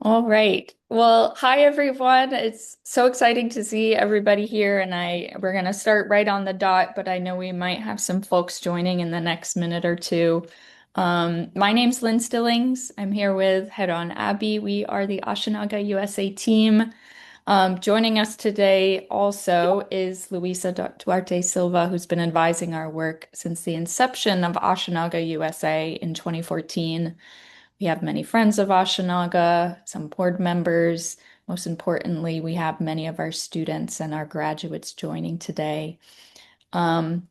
All right. Well, hi everyone. It's so exciting to see everybody here, and we're gonna start right on the dot, but I know we might have some folks joining in the next minute or two. My name's Lynn Stillings. I'm here with Head On Abby. We are the Ashinaga USA team. Joining us today also is Luisa Duarte Silva, who's been advising our work since the inception of Ashinaga USA in 2014. We have many friends of Ashinaga, some board members. Most importantly, we have many of our students and our graduates joining today. Um,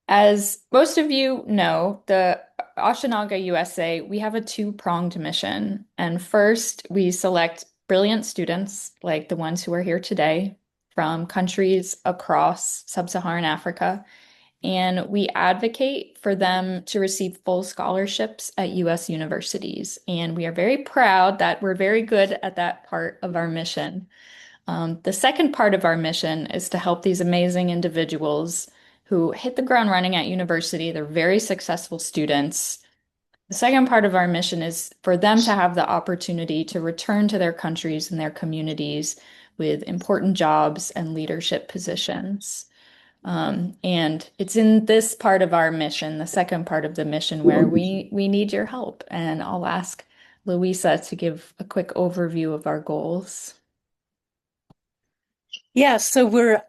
as most of you know, the Ashinaga USA, we have a two-pronged mission. And first, we select brilliant students like the ones who are here today from countries across sub-Saharan Africa, and we advocate for them to receive full scholarships at US universities. And we are very proud that we're very good at that part of our mission. The second part of our mission is to help these amazing individuals who hit the ground running at university. They're very successful students. The second part of our mission is for them to have the opportunity to return to their countries and their communities with important jobs and leadership positions. And it's in this part of our mission, the second part of the mission, where we need your help. And I'll ask Louisa to give a quick overview of our goals. Yeah, so we're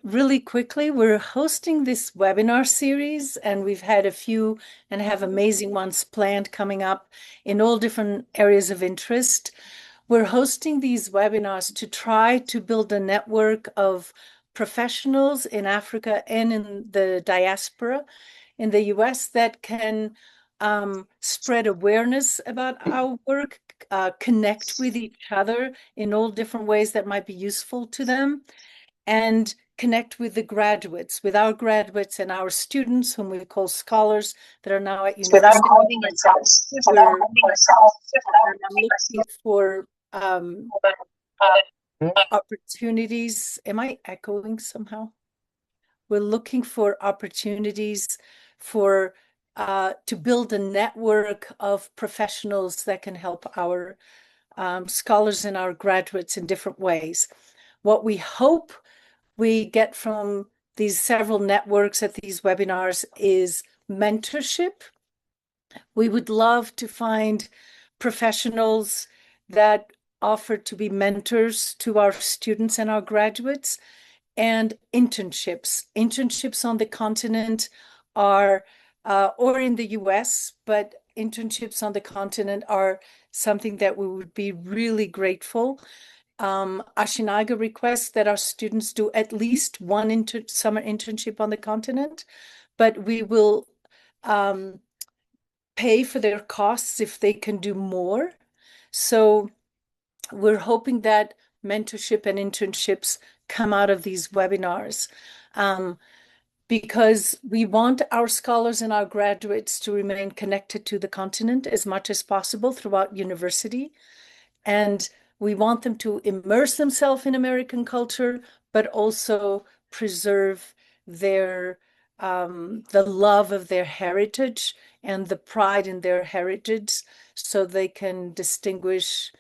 really quickly, we're hosting this webinar series, and we've had a few and have amazing ones planned coming up in all different areas of interest. We're hosting these webinars to try to build a network of professionals in Africa and in the diaspora in the US that can spread awareness about our work, connect with each other in all different ways that might be useful to them, and connect with the graduates, with our graduates and our students, whom we call scholars, that are now at without university. holding yourselves, without We're holding yourselves, looking for opportunities. Am I echoing somehow? We're looking for opportunities for to build a network of professionals that can help our scholars and our graduates in different ways. What we hope we get from these several networks at these webinars is mentorship. We would love to find professionals that offer to be mentors to our students and our graduates, and internships. Internships on the continent are, or in the US, but internships on the continent are something that we would be really grateful. Ashinaga requests that our students do at least one summer internship on the continent, but we will pay for their costs if they can do more. So we're hoping that mentorship and internships come out of these webinars, because we want our scholars and our graduates to remain connected to the continent as much as possible throughout university. And we want them to immerse themselves in American culture, but also preserve their the love of their heritage and the pride in their heritage, so they can distinguish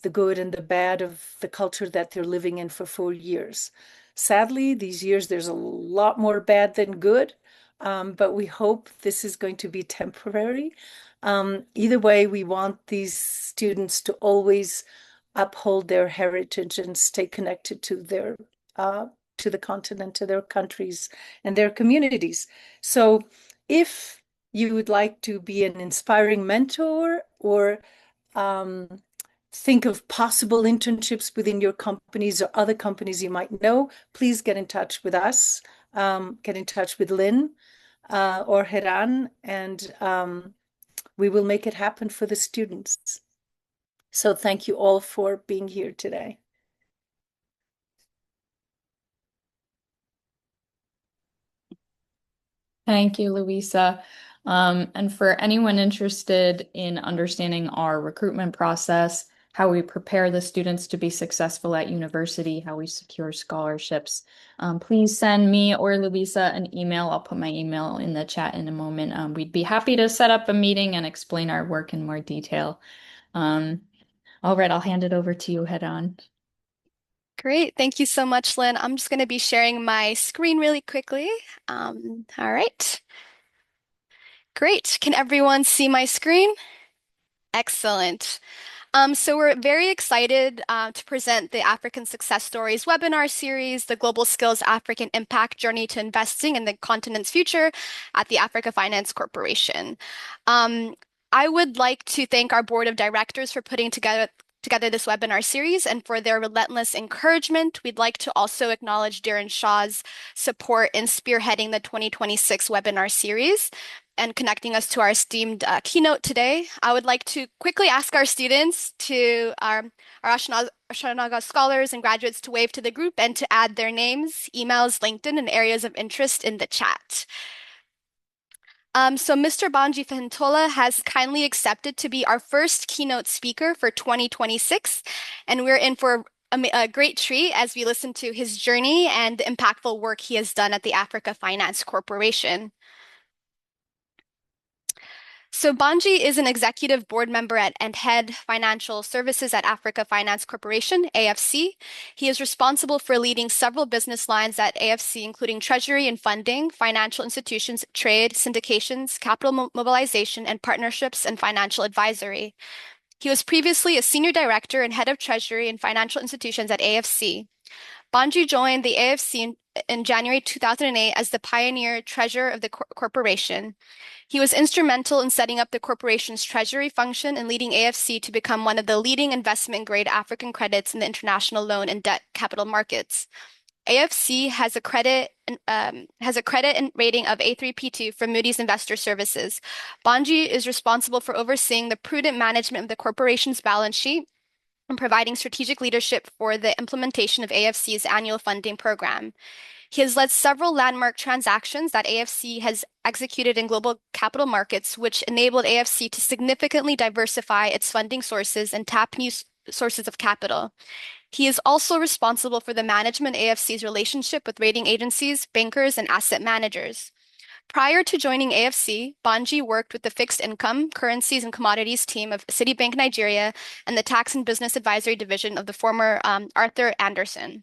the good and the bad of the culture that they're living in for 4 years. Sadly, these years there's a lot more bad than good, but we hope this is going to be temporary. Either way, we want these students to always uphold their heritage and stay connected to the continent, to their countries and their communities. So if you would like to be an inspiring mentor, or think of possible internships within your companies or other companies you might know, please get in touch with us, get in touch with Lynn or Heran, and we will make it happen for the students. So thank you all for being here today. Thank you, Louisa. And for anyone interested in understanding our recruitment process, how we prepare the students to be successful at university, how we secure scholarships, please send me or Louisa an email. I'll put my email in the chat in a moment. We'd be happy to set up a meeting and explain our work in more detail. Um, all right, I'll hand it over to you head on. Great. Thank you so much, Lynn. I'm just going to be sharing my screen really quickly. All right. Great. Can everyone see my screen? Excellent. So we're very excited to present the African Success Stories webinar series, the Global Skills African Impact Journey to Investing in the Continent's Future at the Africa Finance Corporation. Um, I would like to thank our board of directors for putting together this webinar series and for their relentless encouragement. We'd like to also acknowledge Darren Shaw's support in spearheading the 2026 webinar series and connecting us to our esteemed keynote today. I would like to quickly ask our students our Ashinaga scholars and graduates to wave to the group and to add their names, emails, LinkedIn, and areas of interest in the chat. So Mr. Banji Fehintola has kindly accepted to be our first keynote speaker for 2026, and we're in for a great treat as we listen to his journey and the impactful work he has done at the Africa Finance Corporation. So Banji is an executive board member and head financial services at Africa Finance Corporation, AFC. He is responsible for leading several business lines at AFC, including treasury and funding, financial institutions, trade, syndications, capital mobilization, and partnerships and financial advisory. He was previously a senior director and head of treasury and financial institutions at AFC. Banji joined the AFC in January 2008 as the pioneer treasurer of the corporation. He was instrumental in setting up the corporation's treasury function and leading AFC to become one of the leading investment-grade African credits in the international loan and debt capital markets. AFC has a credit and rating of A3/P2 from Moody's Investor Services. Banji is responsible for overseeing the prudent management of the corporation's balance sheet and providing strategic leadership for the implementation of AFC's annual funding program. He has led several landmark transactions that AFC has executed in global capital markets, which enabled AFC to significantly diversify its funding sources and tap new sources of capital. He is also responsible for the management of AFC's relationship with rating agencies, bankers, and asset managers. Prior to joining AFC, Banji worked with the fixed income, currencies, and commodities team of Citibank Nigeria and the tax and business advisory division of the former Arthur Andersen.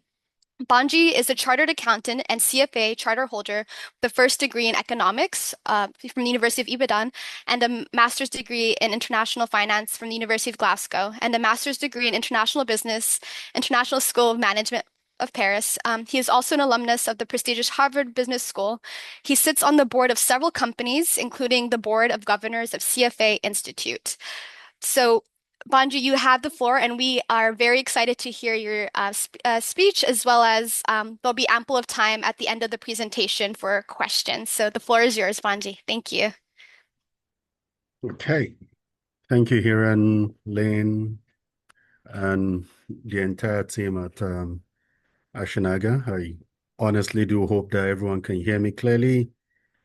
Banji is a chartered accountant and CFA charter holder with a first degree in economics from the University of Ibadan and a master's degree in international finance from the University of Glasgow and a master's degree in international business, International School of Management of Paris. He is also an alumnus of the prestigious Harvard Business School. He sits on the board of several companies, including the board of governors of CFA Institute. So Banji, you have the floor, and we are very excited to hear your speech, as well as there'll be ample of time at the end of the presentation for questions. So the floor is yours, Banji. Thank you. Okay. Thank you, Hiran, Lane, and the entire team at Ashinaga. I honestly do hope that everyone can hear me clearly.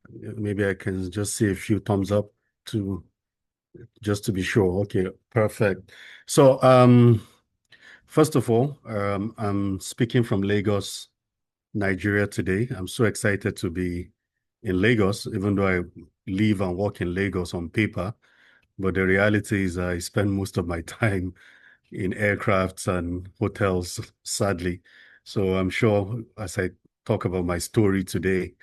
Maybe I can just say a few thumbs up to just to be sure. Okay, perfect. So, first of all, I'm speaking from Lagos, Nigeria today. I'm so excited to be in Lagos, even though I live and work in Lagos on paper. But the reality is I spend most of my time in aircrafts and hotels, sadly. So I'm sure as I talk about my story today,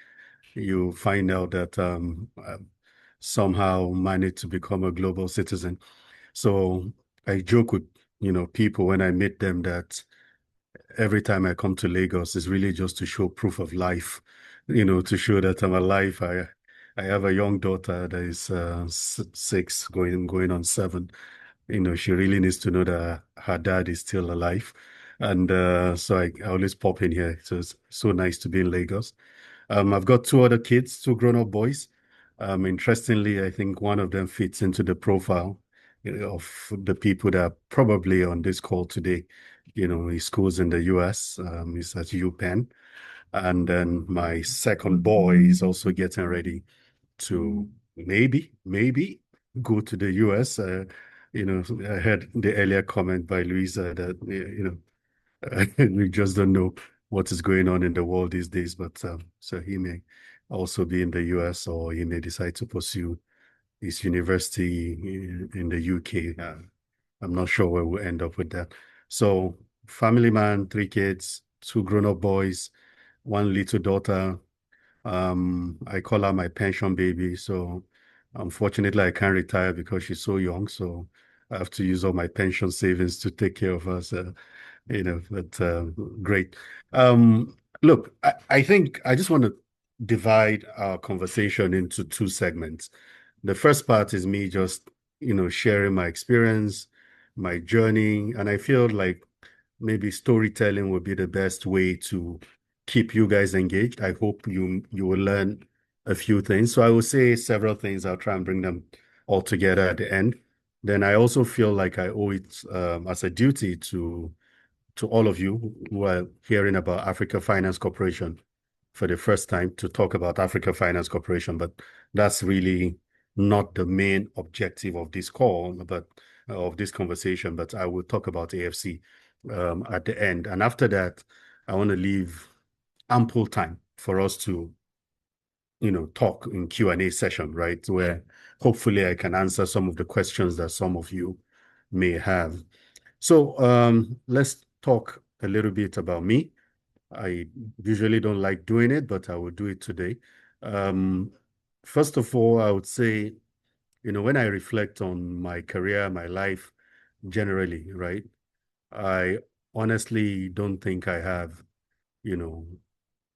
you'll find out that I somehow managed to become a global citizen. So I joke with, people when I meet them that every time I come to Lagos is really just to show proof of life, to show that I'm alive. I have a young daughter that is 6, going on 7. She really needs to know that her dad is still alive. And so I always pop in here. So it's so nice to be in Lagos. I've got 2 other kids, 2 grown-up boys. Interestingly, I think one of them fits into the profile of the people that are probably on this call today. He schools in the US. He's at UPenn. And then my second boy is also getting ready to maybe go to the US. I heard the earlier comment by Louisa that, we just don't know what is going on in the world these days. But so he may also be in the US, or he may decide to pursue his university in the UK I'm not sure where we'll end up with that. So family man, 3 kids, 2 grown-up boys, 1 little daughter. I call her my pension baby. So unfortunately, I can't retire because she's so young. So I have to use all my pension savings to take care of her. So, but great. Look, I think I just want to divide our conversation into 2 segments. The first part is me just, sharing my experience, my journey, and I feel like maybe storytelling would be the best way to keep you guys engaged. I hope you will learn a few things. So I will say several things. I'll try and bring them all together at the end. Then I also feel like I owe it as a duty to all of you who are hearing about Africa Finance Corporation for the first time to talk about Africa Finance Corporation, but that's really not the main objective of this call, but of this conversation. But I will talk about AFC at the end, and after that, I want to leave ample time for us to, talk in Q&A session, right, where hopefully I can answer some of the questions that some of you may have. So let's talk a little bit about me. I usually don't like doing it, but I will do it today. First of all, I would say, when I reflect on my career, my life generally, right, I honestly don't think I have, you know,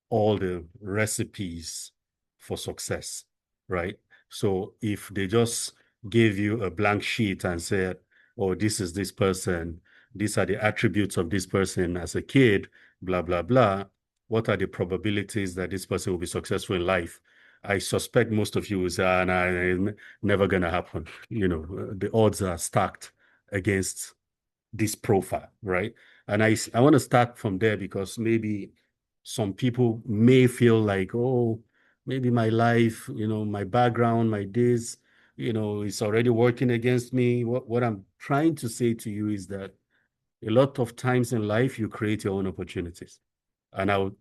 all the recipes for success, right? So if they just gave you a blank sheet and said, oh, this is this person, these are the attributes of this person as a kid, blah, blah, blah, what are the probabilities that this person will be successful in life? I suspect most of you will say, ah, nah, it's never going to happen. The odds are stacked against this profile, right? And I want to start from there because maybe some people may feel like, oh, maybe my life, my background, my days, is already working against me. What I'm trying to say to you is that a lot of times in life, you create your own opportunities. And I'll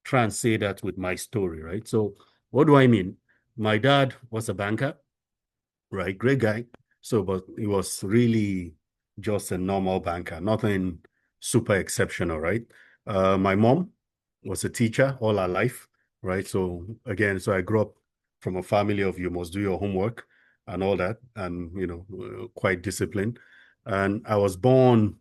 try and say that with my story, right? So what do I mean? My dad was a banker, right? Great guy. So, but he was really just a normal banker, nothing super exceptional, right? My mom was a teacher all her life, right? So again, so I grew up from a family of you must do your homework and all that, and quite disciplined. And I was born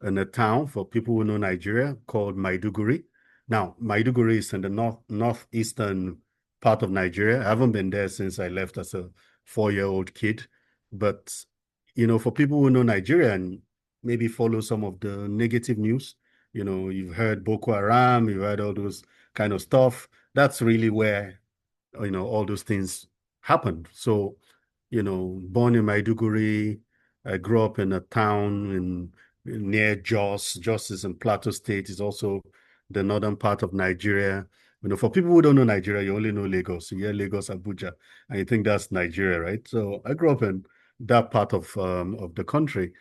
in a town, for people who know Nigeria, called Maiduguri. Now, Maiduguri is in the northeastern part of Nigeria. I haven't been there since I left as a 4-year-old kid. But, for people who know Nigeria and maybe follow some of the negative news, you've heard Boko Haram, you've heard all those kind of stuff. That's really where, all those things happened. So, born in Maiduguri, I grew up in a town near Jos. Jos is in Plateau State. It's also the northern part of Nigeria. For people who don't know Nigeria, you only know Lagos. You hear Lagos, Abuja, and you think that's Nigeria, right? So I grew up in that part of the country.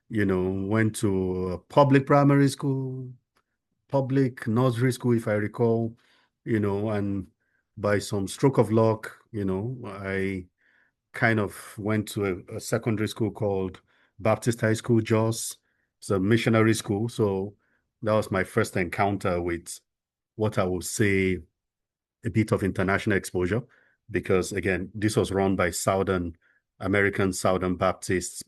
Went to a public primary school, public nursery school, if I recall. And by some stroke of luck, I kind of went to a secondary school called Baptist High School, Jos. It's a missionary school. So that was my first encounter with what I would say a bit of international exposure, because again, this was run by Southern Baptist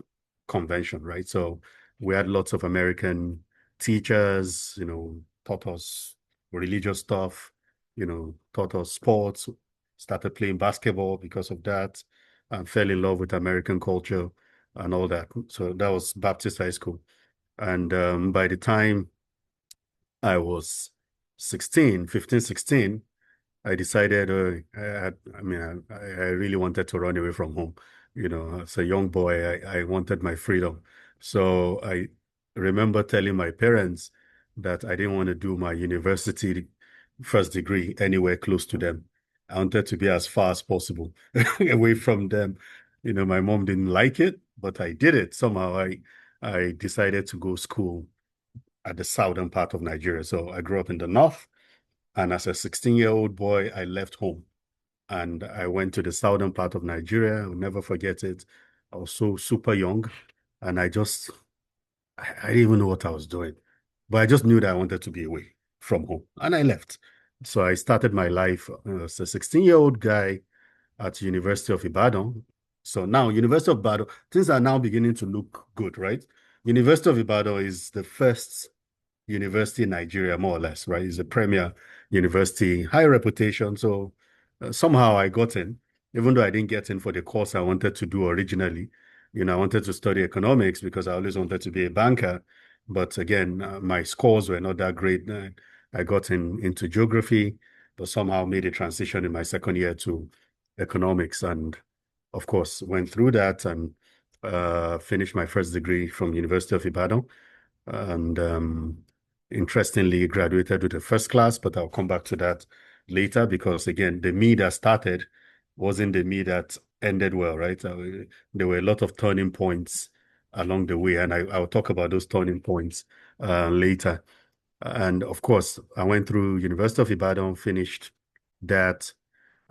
Convention, right? So we had lots of American teachers, taught us religious stuff, taught us sports, started playing basketball because of that, and fell in love with American culture and all that. So that was Baptist High School. And by the time I was 15, 16, I decided, I really wanted to run away from home. As a young boy, I wanted my freedom. So I remember telling my parents that I didn't want to do my university first degree anywhere close to them. I wanted to be as far as possible away from them. My mom didn't like it, but I did it. Somehow I decided to go school at the southern part of Nigeria. So I grew up in the north. And as a 16-year-old boy, I left home and I went to the southern part of Nigeria. I'll never forget it. I was so super young. And I just I didn't even know what I was doing, but I just knew that I wanted to be away from home, and I left. So I started my life as a 16-year-old guy at University of Ibadan. So now University of Ibadan, things are now beginning to look good, right? University of Ibadan is the first university in Nigeria, more or less, right? It's a premier university, high reputation. So somehow I got in, even though I didn't get in for the course I wanted to do originally. I wanted to study economics because I always wanted to be a banker. But again, my scores were not that great. I got into geography, but somehow made a transition in my second year to economics. And of course, went through that and finished my first degree from University of Ibadan. And interestingly, graduated with a first class, but I'll come back to that later because, again, the me that started wasn't the me that ended well, right? There were a lot of turning points along the way, and I'll talk about those turning points later. And of course, I went through University of Ibadan, finished that.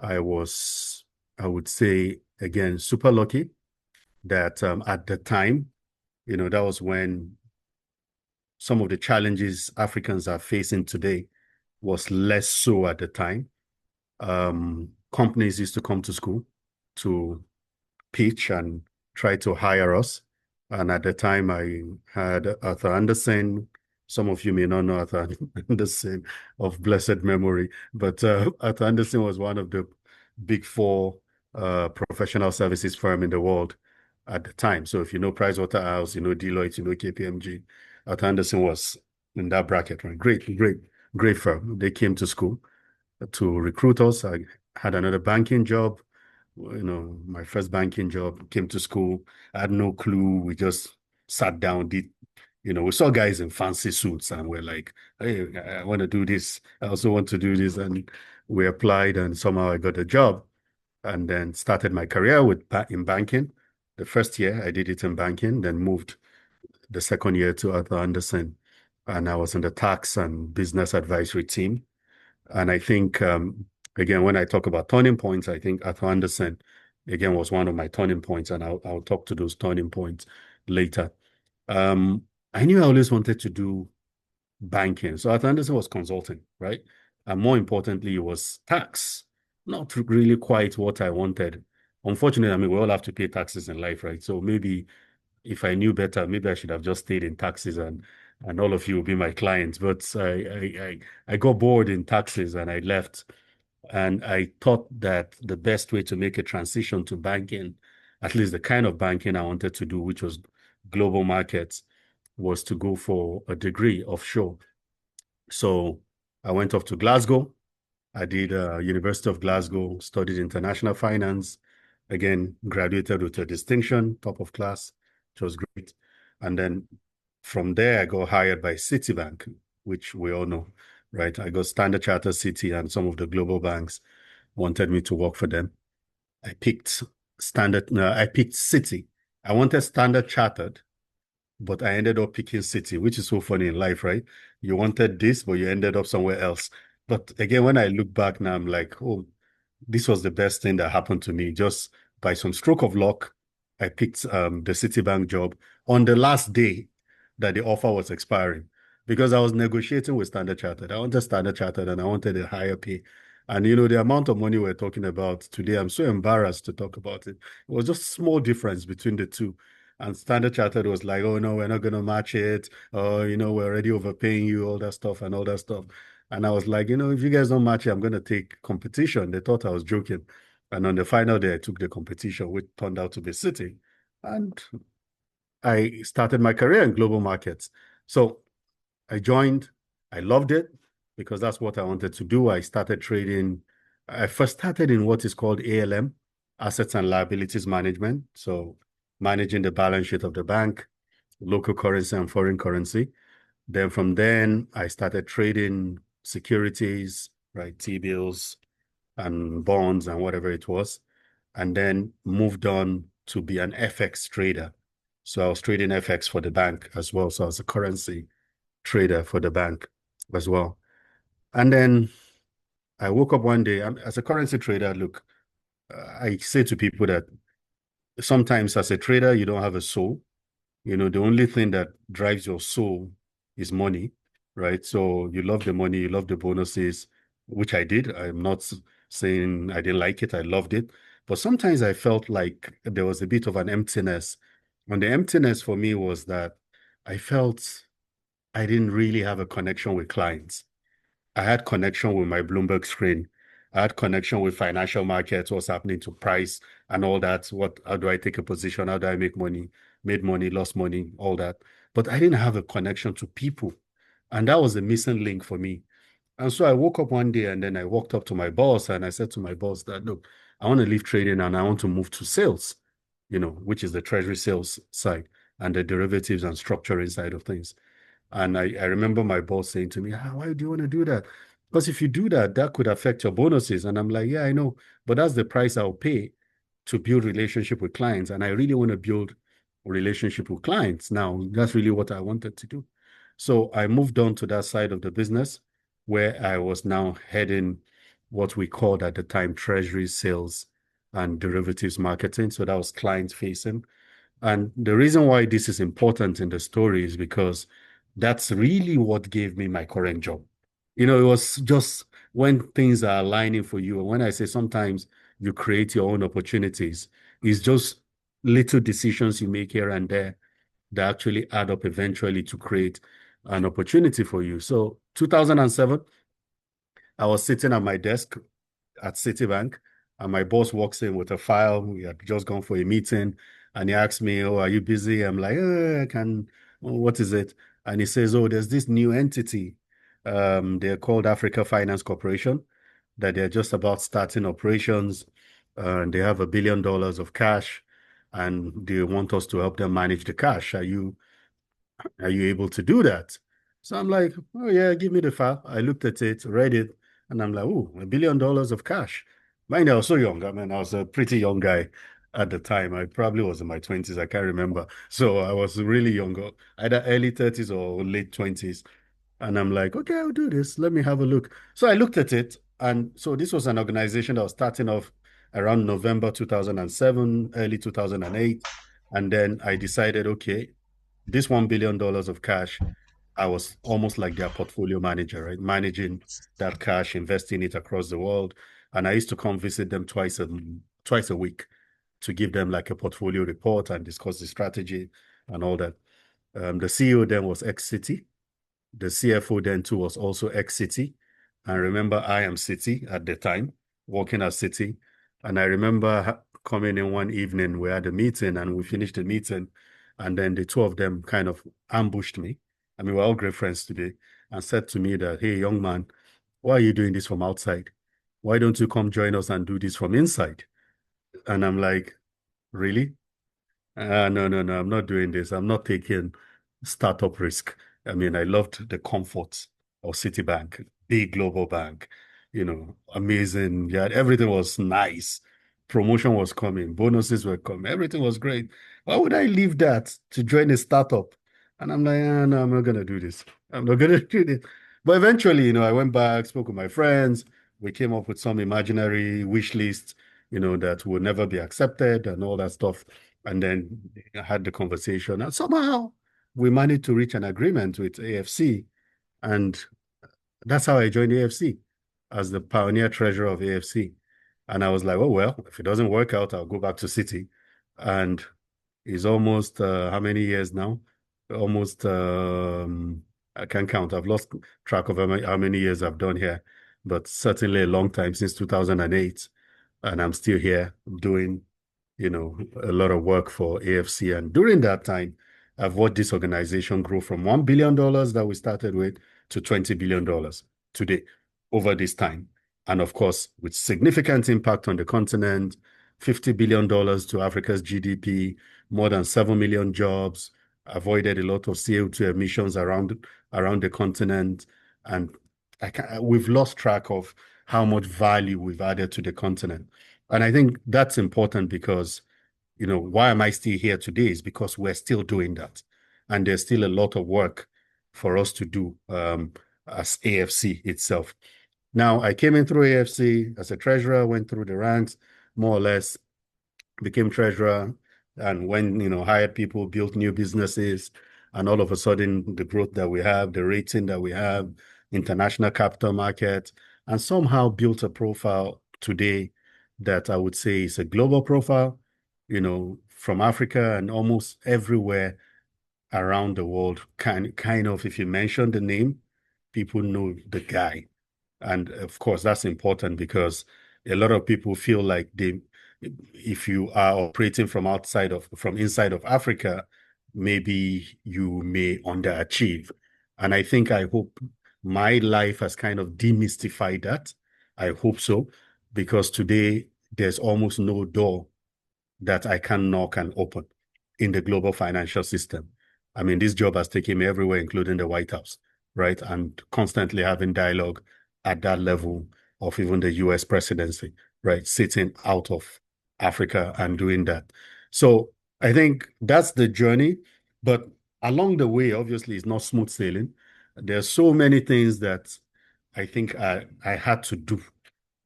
I would say, again, super lucky that at the time, that was when some of the challenges Africans are facing today was less so at the time. Companies used to come to school to pitch and try to hire us. And at the time, I had Arthur Anderson. Some of you may not know Arthur Anderson of blessed memory, but Arthur Anderson was one of the big four professional services firm in the world at the time. So if you know Pricewaterhouse, you know Deloitte, you know KPMG, Arthur Anderson was in that bracket, right? Great firm. They came to school to recruit us. I had another banking job. My first banking job, came to school. I had no clue. We just sat down, we saw guys in fancy suits and we're like, hey, I want to do this. I also want to do this. And we applied and somehow I got a job and then started my career in banking. The first year I did it in banking, then moved the second year to Arthur Anderson. And I was in the tax and business advisory team. And I think, again, when I talk about turning points, I think Arthur Anderson, again, was one of my turning points. And I'll talk to those turning points later. I knew I always wanted to do banking. So Arthur Anderson was consulting, right? And more importantly, it was tax. Not really quite what I wanted. Unfortunately, I mean, we all have to pay taxes in life, right? So maybe if I knew better, maybe I should have just stayed in taxes and all of you will be my clients. But I got bored in taxes and I left. And I thought that the best way to make a transition to banking, at least the kind of banking I wanted to do, which was global markets, was to go for a degree offshore. So I went off to Glasgow. I did University of Glasgow, studied international finance. Again, graduated with a distinction, top of class, which was great. And then from there, I got hired by Citibank, which we all know, right? I got Standard Chartered Citi and some of the global banks wanted me to work for them. I picked Citi. I wanted Standard Chartered, but I ended up picking Citi, which is so funny in life, right? You wanted this, but you ended up somewhere else. But again, when I look back now, I'm like, oh, this was the best thing that happened to me. Just by some stroke of luck, I picked the Citibank job on the last day that the offer was expiring because I was negotiating with Standard Chartered. I wanted Standard Chartered and I wanted a higher pay. And the amount of money we're talking about today, I'm so embarrassed to talk about it. It was just a small difference between the two. And Standard Chartered was like, oh no, we're not going to match it. Oh, we're already overpaying you, all that stuff and all that stuff. And I was like, if you guys don't match it, I'm going to take competition. They thought I was joking. And on the final day, I took the competition, which turned out to be Citi. And I started my career in global markets. So I joined. I loved it because that's what I wanted to do. I started trading. I first started in what is called ALM, Assets and Liabilities Management. So managing the balance sheet of the bank, local currency and foreign currency. Then from then, I started trading securities, right? T-bills and bonds and whatever it was. And then moved on to be an FX trader. So I was trading FX for the bank as well. So I was a currency trader for the bank as well. And then I woke up one day as a currency trader. Look, I say to people that sometimes as a trader, you don't have a soul. The only thing that drives your soul is money, right? So you love the money, you love the bonuses, which I did. I'm not saying I didn't like it. I loved it. But sometimes I felt like there was a bit of an emptiness. And the emptiness for me was that I felt I didn't really have a connection with clients. I had connection with my Bloomberg screen. I had connection with financial markets, what's happening to price and all that. How do I take a position? How do I make money? Made money, lost money, all that. But I didn't have a connection to people. And that was a missing link for me. And so I woke up one day and then I walked up to my boss and I said to my boss that, look, I want to leave trading and I want to move to sales, which is the treasury sales side and the derivatives and structuring side of things. And I remember my boss saying to me, why do you want to do that? Because if you do that, that could affect your bonuses. And I'm like, yeah, I know, but that's the price I'll pay to build relationship with clients. And I really want to build a relationship with clients. Now, that's really what I wanted to do. So I moved on to that side of the business where I was now heading what we called at the time treasury sales and derivatives marketing. So that was client facing. And the reason why this is important in the story is because that's really what gave me my current job. It was just when things are aligning for you. And when I say sometimes you create your own opportunities, it's just little decisions you make here and there that actually add up eventually to create an opportunity for you. So 2007, I was sitting at my desk at Citibank, and my boss walks in with a file. We had just gone for a meeting, and he asks me, "Oh, are you busy?" I'm like, I can. Oh, what is it?" And he says, "Oh, there's this new entity. They're called Africa Finance Corporation, that they're just about starting operations, and they have $1 billion of cash, and they want us to help them manage the cash. Are you able to do that?" So I'm like, "Oh yeah, give me the file." I looked at it, read it, and I'm like, "Oh, $1 billion of cash." Mind, I was so young. I mean, I was a pretty young guy at the time. I probably was in my 20s. I can't remember. So I was really young, either early 30s or late 20s. And I'm like, okay, I'll do this. Let me have a look. So I looked at it. And so this was an organization that was starting off around November 2007, early 2008. And then I decided, okay, this $1 billion of cash, I was almost like their portfolio manager, right? Managing that cash, investing it across the world. And I used to come visit them twice a week to give them like a portfolio report and discuss the strategy and all that. The CEO then was ex-Citi. The CFO then too was also ex-Citi. And remember, I am Citi at the time, working at Citi. And I remember coming in one evening, we had a meeting and we finished the meeting. And then the two of them kind of ambushed me. I mean, we're all great friends today, and said to me that, "Hey, young man, why are you doing this from outside? Why don't you come join us and do this from inside?" And I'm like, really? No, no, no, I'm not doing this. I'm not taking startup risk. I mean, I loved the comforts of Citibank, big global bank, amazing. Yeah, everything was nice. Promotion was coming, bonuses were coming, everything was great. Why would I leave that to join a startup? And I'm like, no, I'm not gonna do this. I'm not gonna do this. But eventually, I went back, spoke with my friends. We came up with some imaginary wish list, that would never be accepted and all that stuff. And then I had the conversation, and somehow we managed to reach an agreement with AFC. And that's how I joined AFC as the pioneer treasurer of AFC. And I was like, oh, well, if it doesn't work out, I'll go back to Citi. And it's almost how many years now? Almost, I can't count. I've lost track of how many years I've done here, but certainly a long time, since 2008. And I'm still here doing a lot of work for AFC. And during that time, I've watched this organization grow from $1 billion that we started with to $20 billion today over this time. And of course, with significant impact on the continent, $50 billion to Africa's GDP, more than 7 million jobs, avoided a lot of CO2 emissions around the continent. And we've lost track of how much value we've added to the continent. And I think that's important because, why am I still here today is because we're still doing that. And there's still a lot of work for us to do as AFC itself. Now, I came in through AFC as a treasurer, went through the ranks, more or less, became treasurer, And when, hired people, built new businesses, and all of a sudden the growth that we have, the rating that we have, international capital market, and somehow built a profile today that I would say is a global profile, from Africa and almost everywhere around the world. Kind of, if you mention the name, people know the guy. And of course, that's important because a lot of people feel like if you are operating from inside of Africa, maybe you may underachieve. And I hope my life has kind of demystified that. I hope so, because today there's almost no door that I can knock and open in the global financial system. I mean, this job has taken me everywhere, including the White House, right? And constantly having dialogue at that level of even the US presidency, right? Sitting out of Africa and doing that. So I think that's the journey. But along the way, obviously, it's not smooth sailing. There's so many things that I think I had to do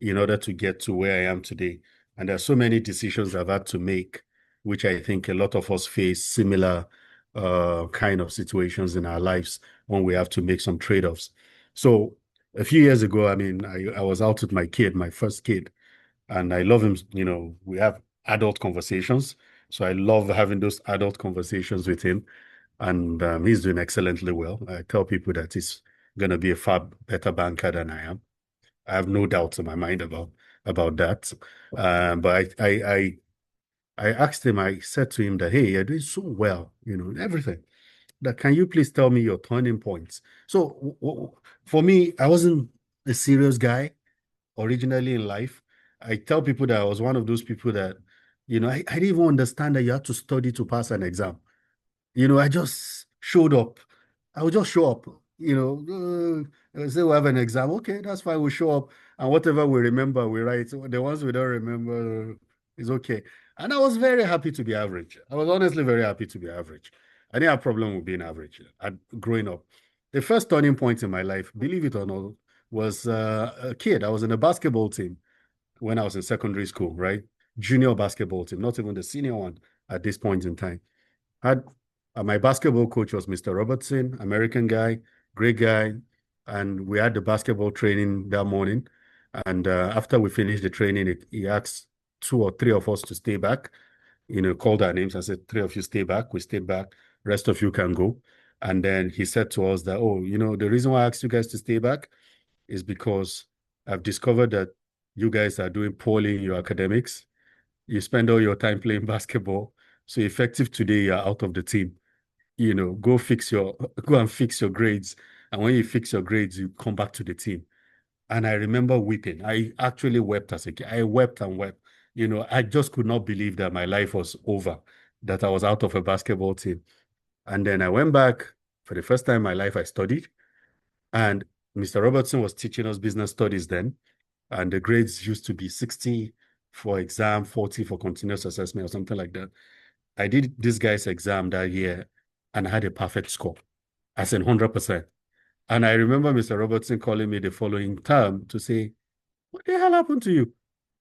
in order to get to where I am today. And there's so many decisions I've had to make, which I think a lot of us face similar kind of situations in our lives when we have to make some trade-offs. So a few years ago, I mean, I was out with my kid, my first kid, and I love him. We have adult conversations. So I love having those adult conversations with him. And he's doing excellently well. I tell people that he's going to be a far better banker than I am. I have no doubts in my mind about that. But I asked him, I said to him that, hey, you're doing so well, in everything. That can you please tell me your turning points? So for me, I wasn't a serious guy originally in life. I tell people that I was one of those people that, I didn't even understand that you had to study to pass an exam. I just showed up. I would just show up, say we have an exam. Okay, that's fine. We show up and whatever we remember, we write. The ones we don't remember is okay. And I was very happy to be average. I was honestly very happy to be average. I didn't have a problem with being average growing up. The first turning point in my life, believe it or not, was a kid. I was in a basketball team when I was in secondary school, right? Junior basketball team, not even the senior one at this point in time. Had my basketball coach was Mr. Robertson, American guy, great guy, and we had the basketball training that morning. And after we finished the training, he asked 2 or 3 of us to stay back. Called our names and said, 3 of you stay back. We stayed back. Rest of you can go. And then he said to us that, oh, the reason why I asked you guys to stay back is because I've discovered that you guys are doing poorly in your academics. You spend all your time playing basketball. So effective today, you're out of the team. Go and fix your grades. And when you fix your grades, you come back to the team. And I remember weeping. I actually wept as a kid. I wept and wept. I just could not believe that my life was over, that I was out of a basketball team. And then I went back for the first time in my life, I studied. And Mr. Robertson was teaching us business studies then. And the grades used to be 60 for exam, 40 for continuous assessment or something like that. I did this guy's exam that year and I had a perfect score, as in 100%. And I remember Mr. Robertson calling me the following term to say, what the hell happened to you?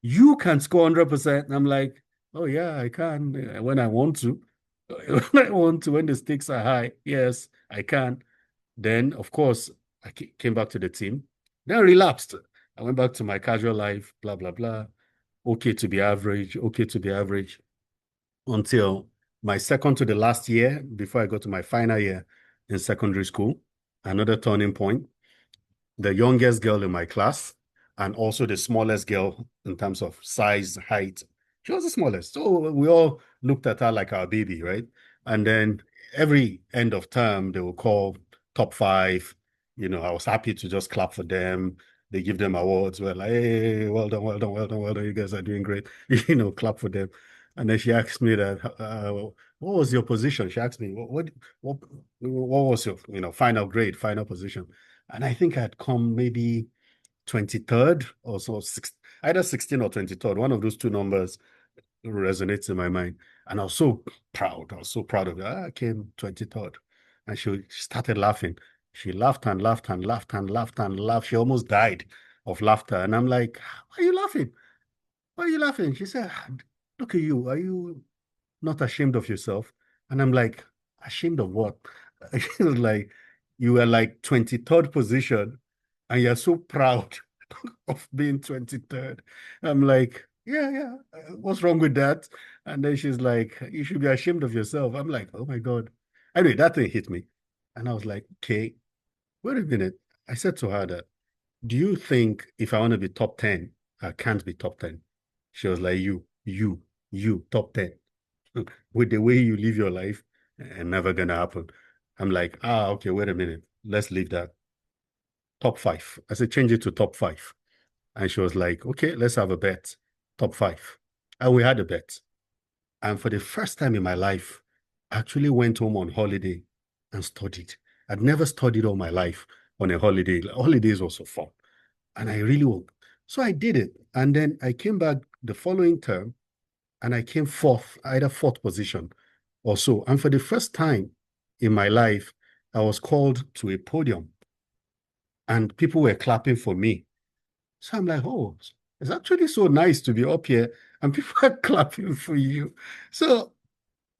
You can score 100%. And I'm like, oh yeah, I can when I want to. When I want to, when the stakes are high, yes, I can. Then, of course, I came back to the team. Then I relapsed. I went back to my casual life, blah, blah, blah. Okay to be average, until my second to the last year before I got to my final year in secondary school. Another turning point. The youngest girl in my class and also the smallest girl in terms of size, height. She was the smallest. So we all looked at her like our baby, right? And then every end of term, they will call top 5. I was happy to just clap for them. They give them awards. We're like, hey, well done, well done, well done, well done. You guys are doing great. Clap for them. And then she asked me that, what was your position? She asked me, what was your, final grade, final position? And I think I'd come maybe 23rd or so, either 16 or 23rd. One of those 2 numbers resonates in my mind. And I was so proud. I was so proud of it. I came 23rd. And she started laughing. She laughed and laughed and laughed and laughed and laughed. She almost died of laughter. And I'm like, why are you laughing? Why are you laughing? She said, look at you. Are you not ashamed of yourself? And I'm like, ashamed of what? It was like, you were like 23rd position and you're so proud of being 23rd. I'm like, yeah. What's wrong with that? And then she's like, you should be ashamed of yourself. I'm like, oh my God. Anyway, that thing hit me. And I was like, okay, wait a minute. I said to her that, do you think if I want to be top 10, I can't be top 10? She was like, you, top 10. With the way you live your life, and never gonna happen. I'm like, okay, wait a minute. Let's leave that. Top 5. I said, change it to top 5. And she was like, okay, let's have a bet. Top 5. And we had a bet. And for the first time in my life, I actually went home on holiday and studied. I'd never studied all my life on a holiday. Holidays were so fun. And I really worked. So I did it. And then I came back the following term and I came fourth, either fourth position or so. And for the first time in my life, I was called to a podium and people were clapping for me. So I'm like, oh, it's actually so nice to be up here and people are clapping for you. So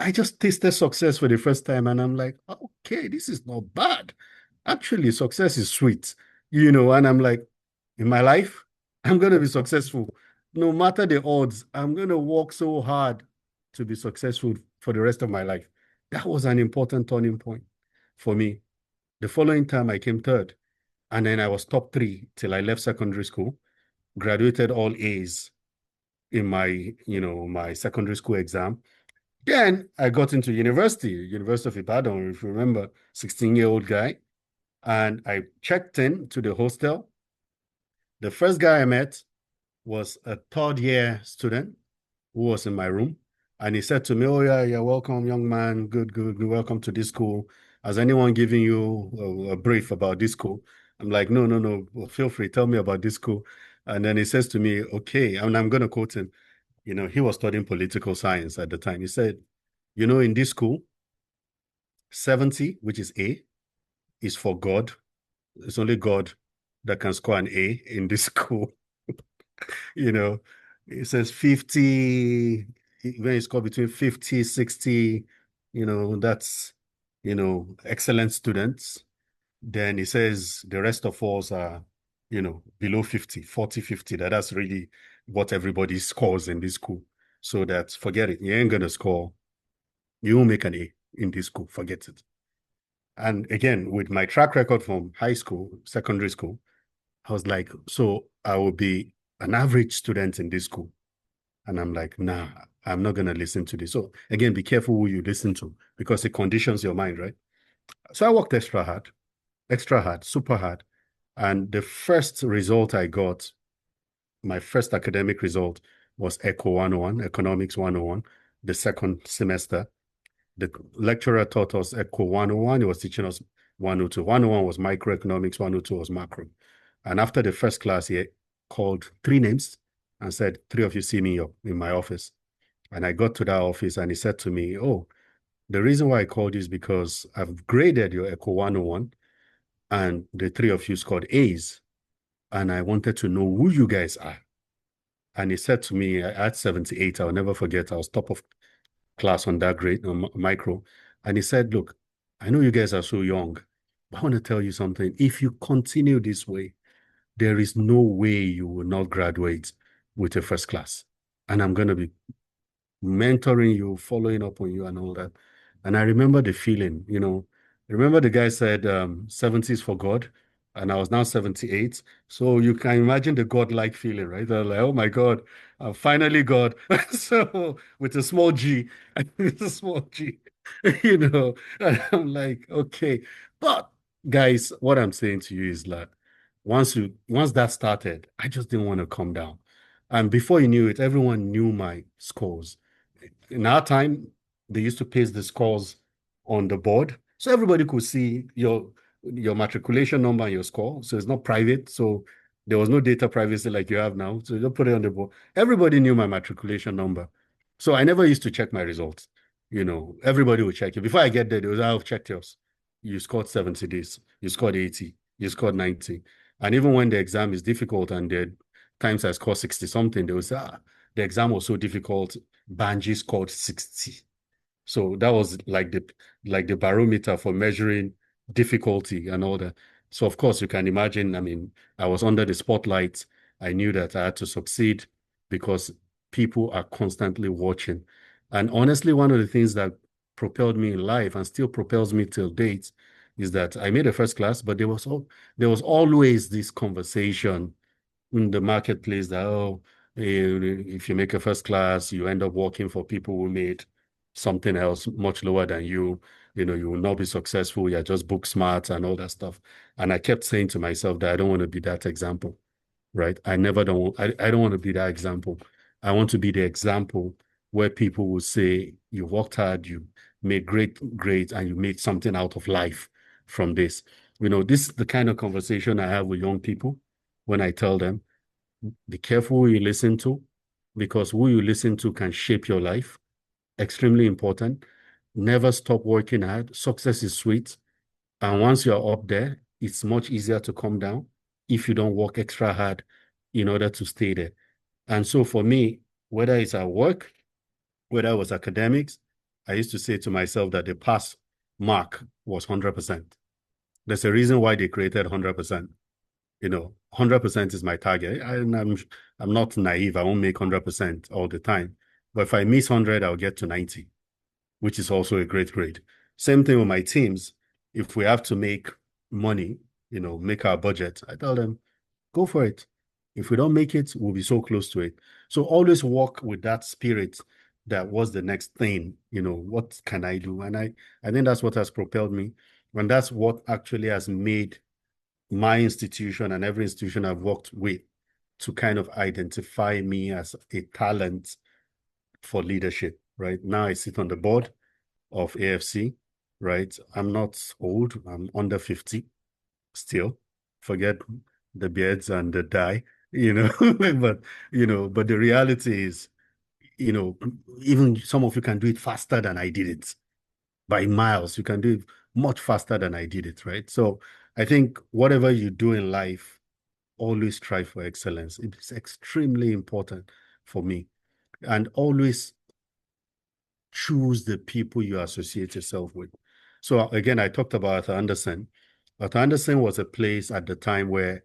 I just tasted success for the first time and I'm like, okay, this is not bad. Actually, success is sweet, and I'm like, in my life, I'm going to be successful. No matter the odds, I'm going to work so hard to be successful for the rest of my life. That was an important turning point for me. The following time, I came third. And then I was top 3 till I left secondary school, graduated all A's in my secondary school exam. Then I got into University of Ibadan, if you remember, 16-year-old guy. And I checked in to the hostel. The first guy I met was a third-year student who was in my room. And he said to me, oh, yeah, you're welcome, young man. Good. Welcome to this school. Has anyone given you a brief about this school? I'm like, no. Well, feel free. Tell me about this school. And then he says to me, okay, and I'm going to quote him. He was studying political science at the time. He said, in this school, 70, which is A, is for God. It's only God that can score an A in this school. It says 50, when you score between 50, 60, that's, excellent students. Then it says the rest of us are, below 50, 40, 50. That's really what everybody scores in this school. So that, forget it. You ain't going to score. You won't make an A in this school. Forget it. And again, with my track record from high school, secondary school, I was like, so I will be an average student in this school. And I'm like, nah, I'm not going to listen to this. So again, be careful who you listen to because it conditions your mind, right? So I worked extra hard, super hard. And the first result I got, my first academic result was ECO 101, Economics 101, the second semester. The lecturer taught us ECO 101. He was teaching us 102. 101 was microeconomics, 102 was macro. And after the first class, he called 3 names and said, 3 of you see me in my office. And I got to that office and he said to me, oh, the reason why I called you is because I've graded your ECO 101 and the 3 of you scored A's. And I wanted to know who you guys are. And he said to me, I had 78. I'll never forget. I was top of class on that grade, micro. And he said, look, I know you guys are so young, but I want to tell you something. If you continue this way, there is no way you will not graduate with a first class. And I'm going to be mentoring you, following up on you and all that. And I remember the feeling, remember the guy said 70 is for God, and I was now 78. So you can imagine the God-like feeling, right? They're like, oh my God, finally God. So with a small G, with a small G, and I'm like, okay. But guys, what I'm saying to you is that once that started, I just didn't want to come down. And before you knew it, everyone knew my scores. In our time, they used to paste the scores on the board. So everybody could see your matriculation number and your score. So it's not private. So there was no data privacy like you have now. So you don't put it on the board. Everybody knew my matriculation number. So I never used to check my results. Everybody would check it. Before I get there, they was, I've checked yours. You scored 70 days. You scored 80. You scored 90. And even when the exam is difficult and the times I scored 60 something, they will say, the exam was so difficult. Banji scored 60. So that was like the barometer for measuring difficulty and all that. So of course you can imagine, I mean, I was under the spotlight. I knew that I had to succeed because people are constantly watching. And honestly, one of the things that propelled me in life and still propels me till date is that I made a first class, but there was always this conversation in the marketplace that, oh, if you make a first class, you end up working for people who made something else much lower than you. You know, you will not be successful. You're just book smart and all that stuff. And I kept saying to myself that I don't want to be that example, right? I don't want to be that example. I want to be the example where people will say, you worked hard, you made great grades, and you made something out of life from this. You know, this is the kind of conversation I have with young people when I tell them, be careful who you listen to, because who you listen to can shape your life. Extremely important. Never stop working hard. Success is sweet. And once you're up there, it's much easier to come down if you don't work extra hard in order to stay there. And so for me, whether it's at work, whether it was academics, I used to say to myself that the pass mark was 100%. There's a reason why they created 100%. You know, 100% is my target. I'm not naive. I won't make 100% all the time. But if I miss 100, I'll get to 90, which is also a great grade. Same thing with my teams. If we have to make money, you know, make our budget, I tell them, go for it. If we don't make it, we'll be so close to it. So always walk with that spirit that was the next thing, you know, what can I do? And I think that's what has propelled me. And that's what actually has made my institution and every institution I've worked with to kind of identify me as a talent for leadership, right? Now I sit on the board of AFC, right? I'm not old, I'm under 50 still. Forget the beards and the dye, you know, but the reality is, you know, even some of you can do it faster than I did it by miles. You can do it much faster than I did it, right? So I think whatever you do in life, always strive for excellence. It's extremely important for me. And always choose the people you associate yourself with. So again, I talked about Arthur Andersen. Arthur Andersen was a place at the time where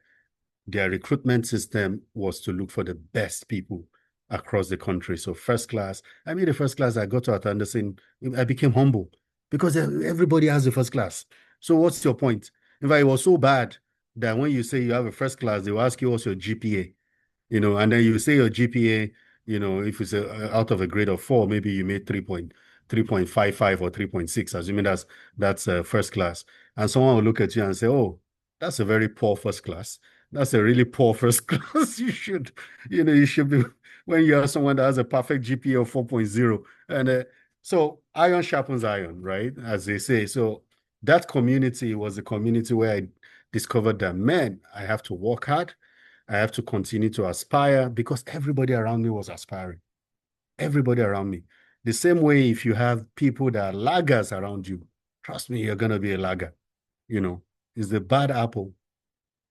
their recruitment system was to look for the best people across the country. So first class, I made the first class, I got to Arthur Andersen, I became humble because everybody has the first class. So what's your point? In fact, it was so bad that when you say you have a first class, they will ask you what's your GPA, you know, and then you say your GPA, you know, if it's out of a grade of 4, maybe you made 3.55 or 3.6, assuming that's first class. And someone will look at you and say, oh, that's a very poor first class. That's a really poor first class. You should be, when you have someone that has a perfect GPA of 4.0. And so iron sharpens iron, right? As they say. So that community was a community where I discovered that, man, I have to work hard. I have to continue to aspire because everybody around me was aspiring. Everybody around me. The same way, if you have people that are laggers around you, trust me, you're going to be a lagger. You know, it's the bad apple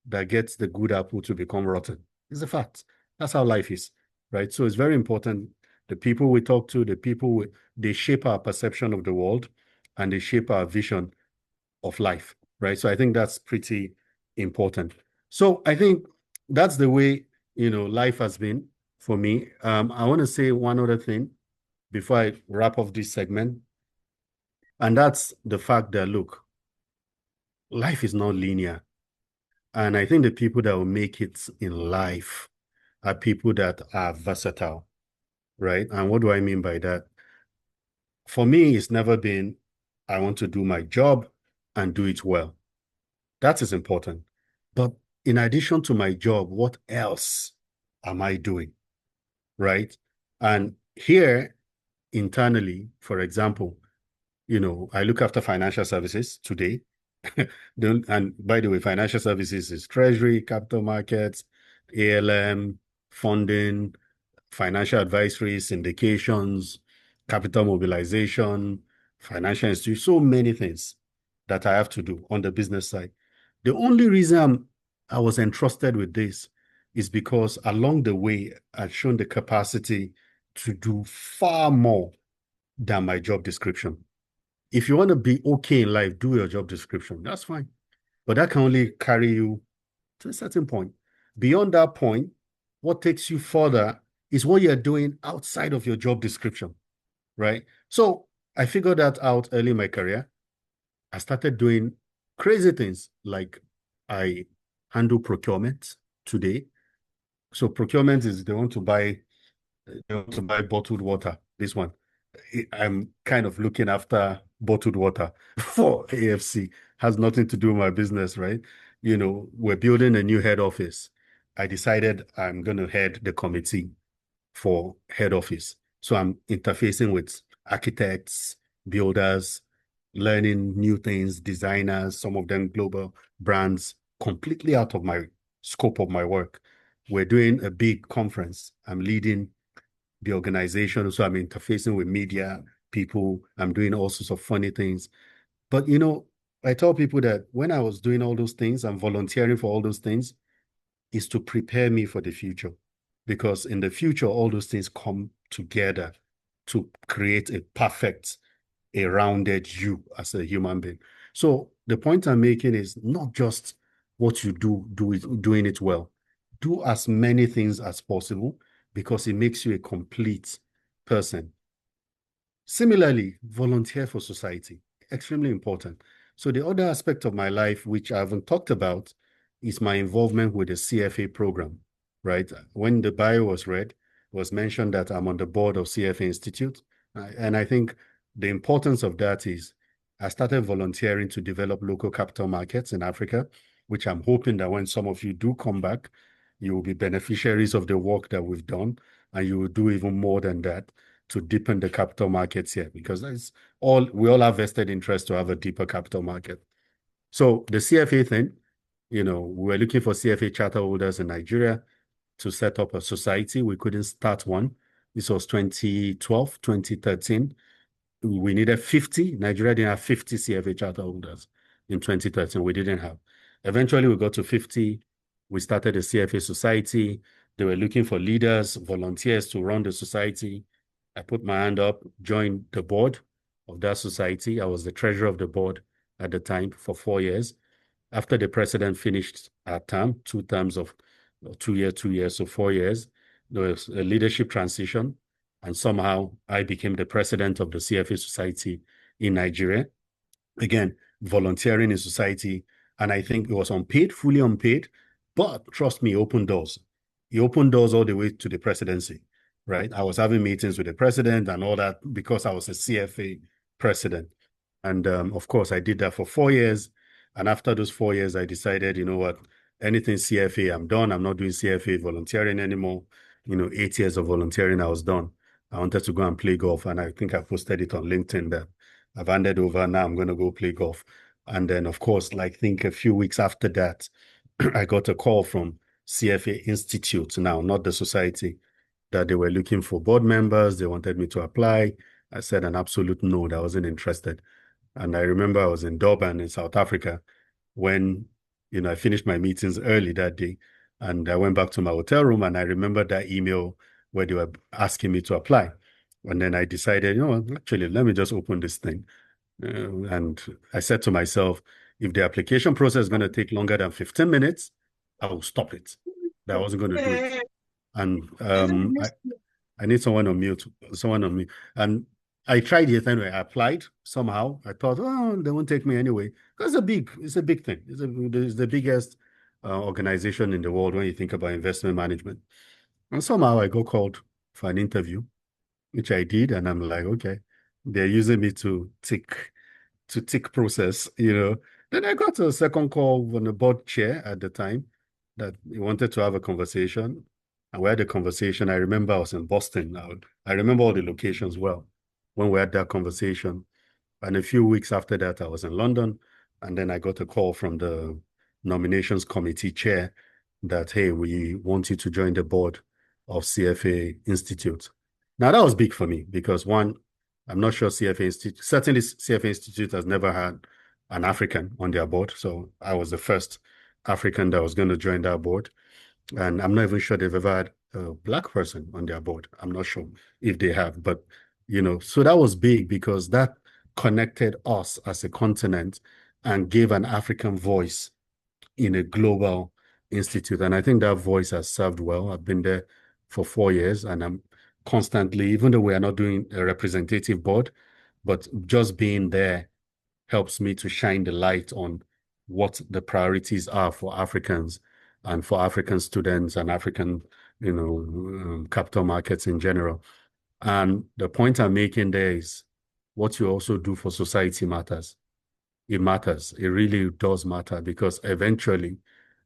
that gets the good apple to become rotten. It's a fact. That's how life is, right? So it's very important. The people we talk to, they shape our perception of the world and they shape our vision of life, right? So I think that's pretty important. So I think that's the way, you know, life has been for me. I want to say one other thing before I wrap up this segment. And that's the fact that, look, life is not linear. And I think the people that will make it in life are people that are versatile, right? And what do I mean by that? For me, it's never been, I want to do my job and do it well. That is important. But in addition to my job, what else am I doing, right? And here, internally, for example, you know, I look after financial services today. And by the way, financial services is treasury, capital markets, ALM, funding, financial advisory, syndications, capital mobilization, financial institutions, so many things that I have to do on the business side. The only reason I was entrusted with this is because along the way, I've shown the capacity to do far more than my job description. If you want to be okay in life, do your job description. That's fine. But that can only carry you to a certain point. Beyond that point, what takes you further is what you're doing outside of your job description, right? So I figured that out early in my career. I started doing crazy things like I handle procurement today. So procurement is they want to buy bottled water. This one. I'm kind of looking after bottled water for AFC. Has nothing to do with my business, right? We're building a new head office. I decided I'm going to head the committee for head office. So I'm interfacing with architects, builders, learning new things, designers, some of them global brands, completely out of my scope of my work. We're doing a big conference. I'm leading the organization. So I'm interfacing with media people. I'm doing all sorts of funny things. But, I tell people that when I was doing all those things, I'm volunteering for all those things, is to prepare me for the future. Because in the future, all those things come together to create a rounded you as a human being. So the point I'm making is not just what you doing it well. Do as many things as possible because it makes you a complete person. Similarly, volunteer for society, extremely important. So the other aspect of my life, which I haven't talked about, is my involvement with the CFA program, right? When the bio was read, it was mentioned that I'm on the board of CFA Institute. And I think the importance of that is I started volunteering to develop local capital markets in Africa, which I'm hoping that when some of you do come back, you will be beneficiaries of the work that we've done, and you will do even more than that to deepen the capital markets here, because we all have vested interest to have a deeper capital market. So the CFA thing, we were looking for CFA charter holders in Nigeria to set up a society. We couldn't start one. This was 2012, 2013. We needed 50. Nigeria didn't have 50 CFA charter holders in 2013. We didn't have. Eventually, we got to 50. We started a CFA society. They were looking for leaders, volunteers to run the society. I put my hand up, joined the board of that society. I was the treasurer of the board at the time for 4 years. After the president finished our term, 2 terms of 2 years, so 4 years, there was a leadership transition. And somehow I became the president of the CFA Society in Nigeria. Again, volunteering in society. And I think it was unpaid, fully unpaid. But trust me, open doors. He opened doors all the way to the presidency, right? I was having meetings with the president and all that because I was a CFA president. And of course, I did that for 4 years. And after those 4 years, I decided, you know what, anything CFA, I'm done. I'm not doing CFA volunteering anymore. 8 years of volunteering, I was done. I wanted to go and play golf. And I think I posted it on LinkedIn that I've handed over. Now I'm going to go play golf. And then, of course, think a few weeks after that, I got a call from CFA Institute now, not the society, that they were looking for board members. They wanted me to apply. I said an absolute no, that I wasn't interested. And I remember I was in Durban in South Africa when, I finished my meetings early that day. And I went back to my hotel room and I remember that email where they were asking me to apply. And then I decided, actually, let me just open this thing. And I said to myself, if the application process is going to take longer than 15 minutes, I will stop it. That I wasn't going to do it. And I need someone on mute. And I tried it anyway. I applied somehow. I thought, they won't take me anyway. Because it's a big thing. It's the biggest organization in the world when you think about investment management. And somehow I got called for an interview, which I did. And I'm like, okay, they're using me to tick process, Then I got a second call from the board chair at the time that he wanted to have a conversation. And we had a conversation. I remember I was in Boston. I remember all the locations well when we had that conversation. And a few weeks after that, I was in London. And then I got a call from the nominations committee chair that, hey, we want you to join the board of CFA Institute. Now, that was big for me because one, I'm not sure CFA Institute, certainly CFA Institute has never had an African on their board. So I was the first African that was going to join that board. And I'm not even sure they've ever had a Black person on their board. I'm not sure if they have, but So that was big because that connected us as a continent and gave an African voice in a global institute. And I think that voice has served well. I've been there for 4 years and I'm constantly, even though we are not doing a representative board, but just being there helps me to shine the light on what the priorities are for Africans and for African students and African, capital markets in general. And the point I'm making there is what you also do for society matters. It matters. It really does matter because eventually,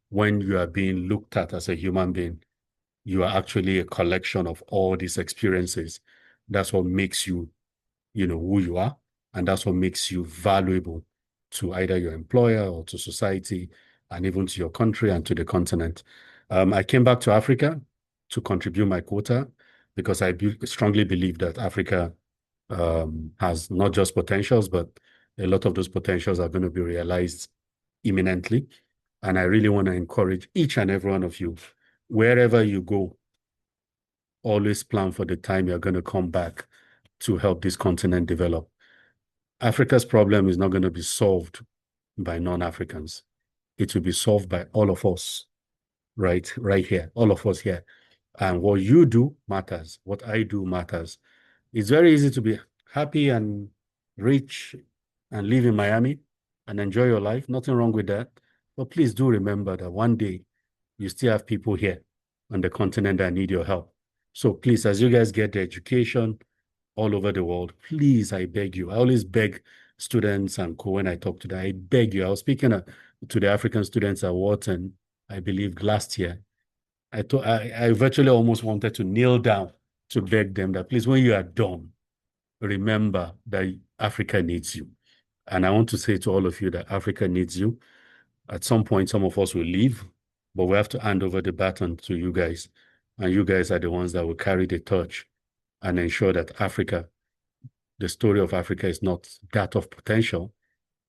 when you are being looked at as a human being, you are actually a collection of all these experiences. That's what makes you, who you are. And that's what makes you valuable to either your employer or to society and even to your country and to the continent. I came back to Africa to contribute my quota because I strongly believe that Africa has not just potentials, but a lot of those potentials are going to be realized imminently. And I really want to encourage each and every one of you, wherever you go, always plan for the time you're going to come back to help this continent develop. Africa's problem is not going to be solved by non-Africans. It will be solved by all of us, right here, all of us here. And what you do matters. What I do matters. It's very easy to be happy and rich and live in Miami and enjoy your life. Nothing wrong with that. But please do remember that one day you still have people here on the continent that need your help. So please, as you guys get the education all over the world, please, I beg you. I always beg students and when I talk to them, I beg you. I was speaking to the African Students at Wharton, I believe last year. I virtually almost wanted to kneel down to beg them that please, when you are done, remember that Africa needs you. And I want to say to all of you that Africa needs you. At some point, some of us will leave, but we have to hand over the baton to you guys. And you guys are the ones that will carry the torch and ensure that Africa, the story of Africa is not that of potential,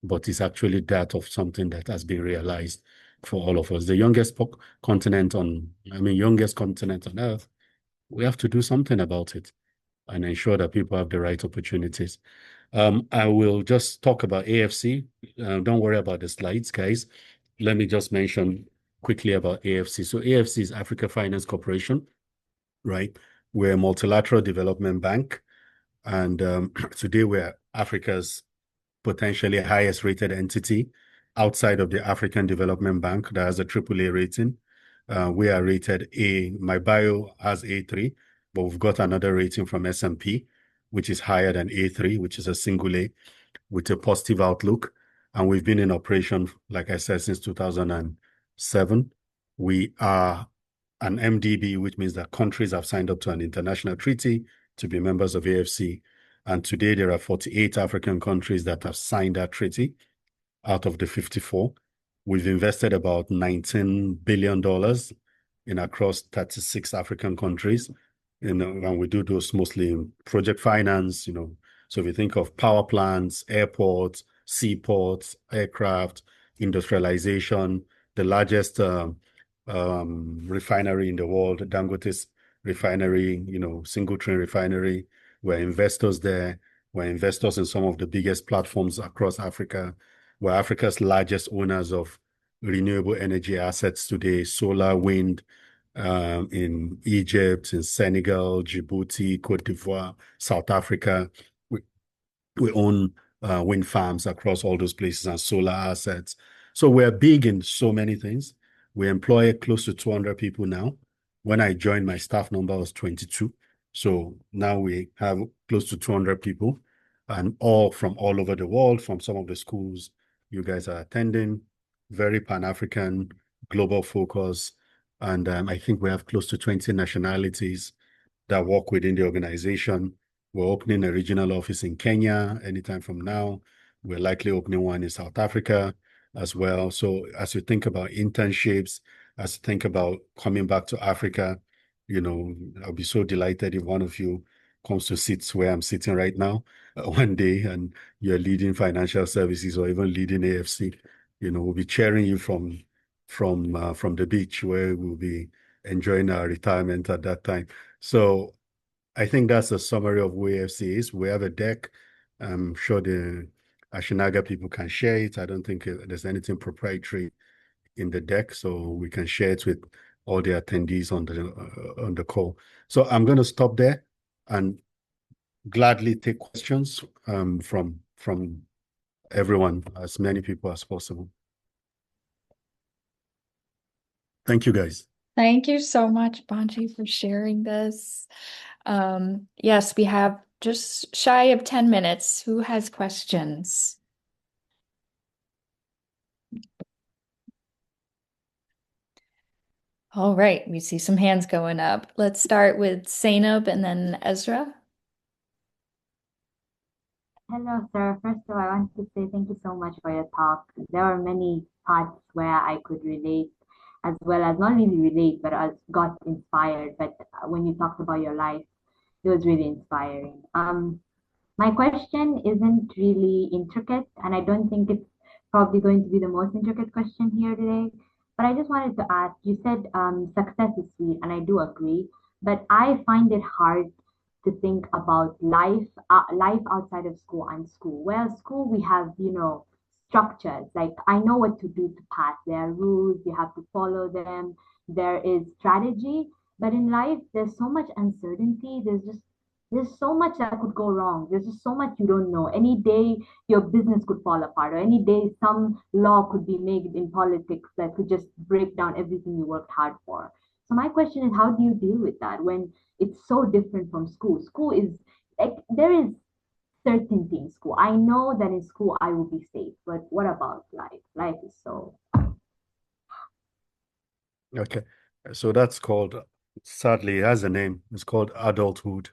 but it's actually that of something that has been realized for all of us. The youngest continent on earth, we have to do something about it and ensure that people have the right opportunities. I will just talk about AFC. Don't worry about the slides, guys. Let me just mention quickly about AFC. So AFC is Africa Finance Corporation, right? We're a multilateral development bank. And today we're Africa's potentially highest rated entity outside of the African Development Bank that has a AAA rating. We are rated A. My bio has A3, but we've got another rating from S&P, which is higher than A3, which is a single A with a positive outlook. And we've been in operation, like I said, since 2007. We are an MDB, which means that countries have signed up to an international treaty to be members of AFC. And today there are 48 African countries that have signed that treaty out of the 54. We've invested about $19 billion in across 36 African countries. And we do those mostly in project finance, So if you think of power plants, airports, seaports, aircraft, industrialization, the largest refinery in the world, Dangote's refinery, single train refinery. We're investors there. We're investors in some of the biggest platforms across Africa. We're Africa's largest owners of renewable energy assets today, solar, wind, in Egypt, in Senegal, Djibouti, Cote d'Ivoire, South Africa. We own wind farms across all those places and solar assets. So we're big in so many things. We employ close to 200 people now. When I joined, my staff number was 22. So now we have close to 200 people and all from all over the world, from some of the schools you guys are attending, very Pan-African, global focus. And I think we have close to 20 nationalities that work within the organization. We're opening a regional office in Kenya anytime from now. We're likely opening one in South Africa as well. So as you think about internships, as you think about coming back to Africa, I'll be so delighted if one of you comes to sit where I'm sitting right now one day and you're leading financial services or even leading AFC. We'll be cheering you from the beach where we'll be enjoying our retirement at that time. So I think that's a summary of where AFC is. We have a deck. I'm sure the Ashinaga people can share it. I don't think there's anything proprietary in the deck, so we can share it with all the attendees on the call. So I'm going to stop there and gladly take questions from everyone, as many people as possible. Thank you, guys. Thank you so much, Banji, for sharing this. Yes, we have just shy of 10 minutes. Who has questions? All right, we see some hands going up. Let's start with Zainab and then Ezra. Hello, sir. First of all, I want to say thank you so much for your talk. There are many parts where I could relate, as well as not really relate, but I got inspired. But when you talked about your life, it was really inspiring. My question isn't really intricate, and I don't think it's probably going to be the most intricate question here today. But I just wanted to ask, you said success is sweet, and I do agree, but I find it hard to think about life outside of school and school. Well, school we have, structures. Like I know what to do to pass. There are rules, you have to follow them. There is strategy, but in life, there's so much uncertainty. There's so much that could go wrong. There's just so much you don't know. Any day your business could fall apart, or any day some law could be made in politics that could just break down everything you worked hard for. So my question is, how do you deal with that when it's so different from school? School is like there is certainty in school. I know that in school I will be safe, but what about life? Life is so. Okay. So that's called, sadly, it has a name. It's called adulthood,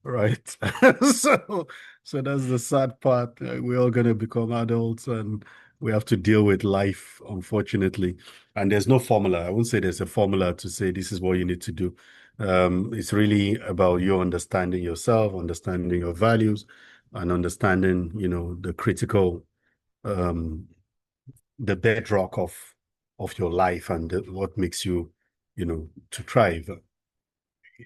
right? So, so that's the sad part. We're all going to become adults and we have to deal with life, unfortunately. And there's no formula. I wouldn't say there's a formula to say this is what you need to do. It's really about you understanding yourself, understanding your values, and understanding, the critical, the bedrock of your life and what makes you, to thrive.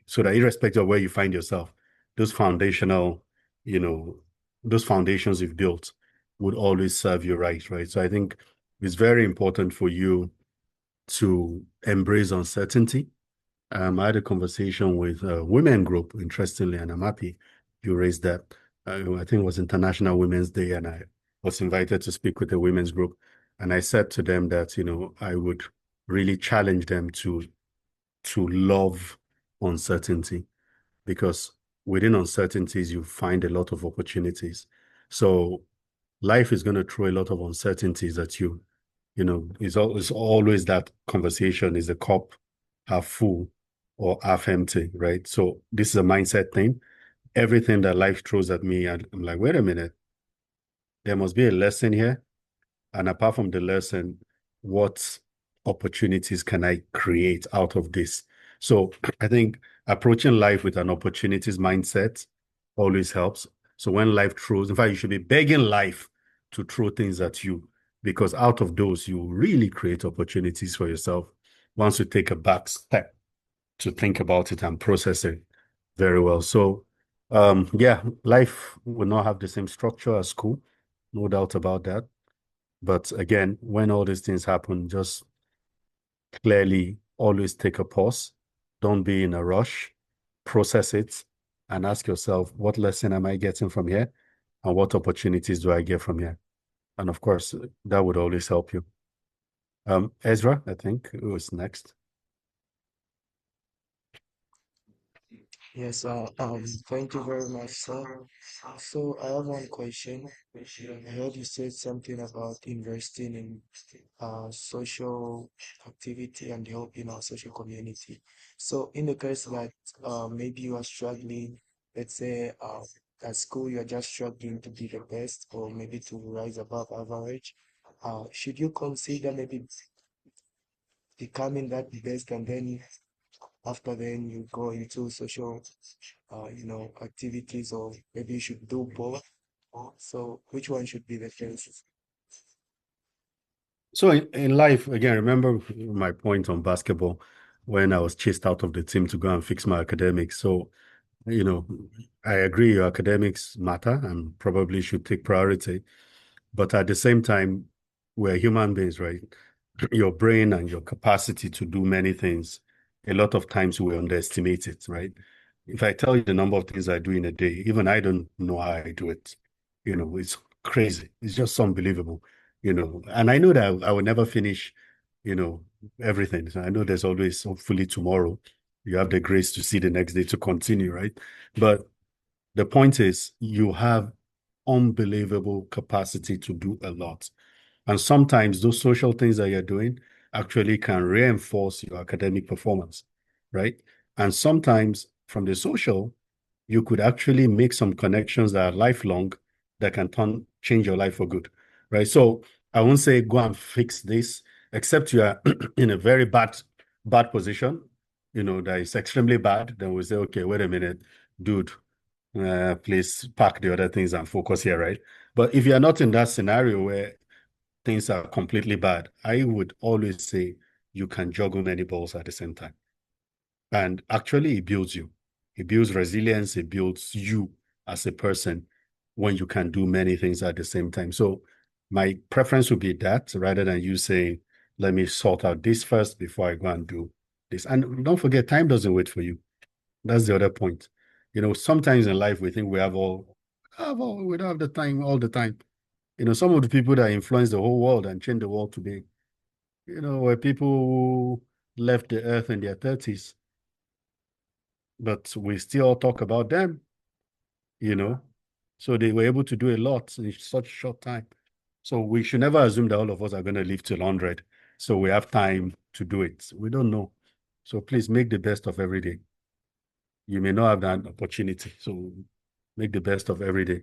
So that irrespective of where you find yourself, those foundational, those foundations you've built would always serve you right? So I think it's very important for you to embrace uncertainty. I had a conversation with a women group, interestingly, and I'm happy you raised that. I think it was International Women's Day, and I was invited to speak with the women's group. And I said to them that, I would really challenge them to love uncertainty, because within uncertainties, you find a lot of opportunities. So life is going to throw a lot of uncertainties at you. It's always that conversation, is the cup half full or half empty, right? So this is a mindset thing. Everything that life throws at me, I'm like, wait a minute, there must be a lesson here. And apart from the lesson, what opportunities can I create out of this? So I think approaching life with an opportunities mindset always helps. So when life throws, in fact, you should be begging life to throw things at you, because out of those, you really create opportunities for yourself once you take a back step to think about it and process it very well. So yeah, life will not have the same structure as school, no doubt about that. But again, when all these things happen, just clearly always take a pause. Don't be in a rush. Process it and ask yourself, what lesson am I getting from here? And what opportunities do I get from here? And of course, that would always help you. Ezra, I think, who is next? Yes, thank you very much, sir. So I have one question. I heard you said something about investing in social activity and helping our social community. So in the case that maybe you are struggling, let's say at school you're just struggling to be the best or maybe to rise above average, should you consider maybe becoming that best and then after then you go into social activities, or maybe you should do both. So which one should be the case? So in life, again, remember my point on basketball when I was chased out of the team to go and fix my academics. So you know, I agree your academics matter and probably should take priority. But at the same time, we're human beings, right? Your brain and your capacity to do many things, a lot of times we underestimate it, right? If I tell you the number of things I do in a day, even I don't know how I do it. It's crazy. It's just unbelievable, and I know that I will never finish, you know, everything. So I know there's always, hopefully tomorrow, you have the grace to see the next day to continue, right? But the point is, you have unbelievable capacity to do a lot. And sometimes those social things that you're doing actually can reinforce your academic performance, right? And sometimes from the social, you could actually make some connections that are lifelong that can change your life for good, right? So I won't say go and fix this, except you are in a very bad position, that is extremely bad. Then we say, okay, wait a minute, dude, please pack the other things and focus here, right? But if you're not in that scenario where things are completely bad, I would always say you can juggle many balls at the same time. And actually, it builds you. It builds resilience. It builds you as a person when you can do many things at the same time. So my preference would be that rather than you saying, let me sort out this first before I go and do this. And don't forget, time doesn't wait for you. That's the other point. Sometimes in life we think we don't have the time all the time. Some of the people that influence the whole world and change the world today, were people who left the earth in their 30s, but we still talk about them, you know. So they were able to do a lot in such a short time. So we should never assume that all of us are going to live till 100. So we have time to do it. We don't know. So please make the best of every day. You may not have that opportunity. So make the best of every day.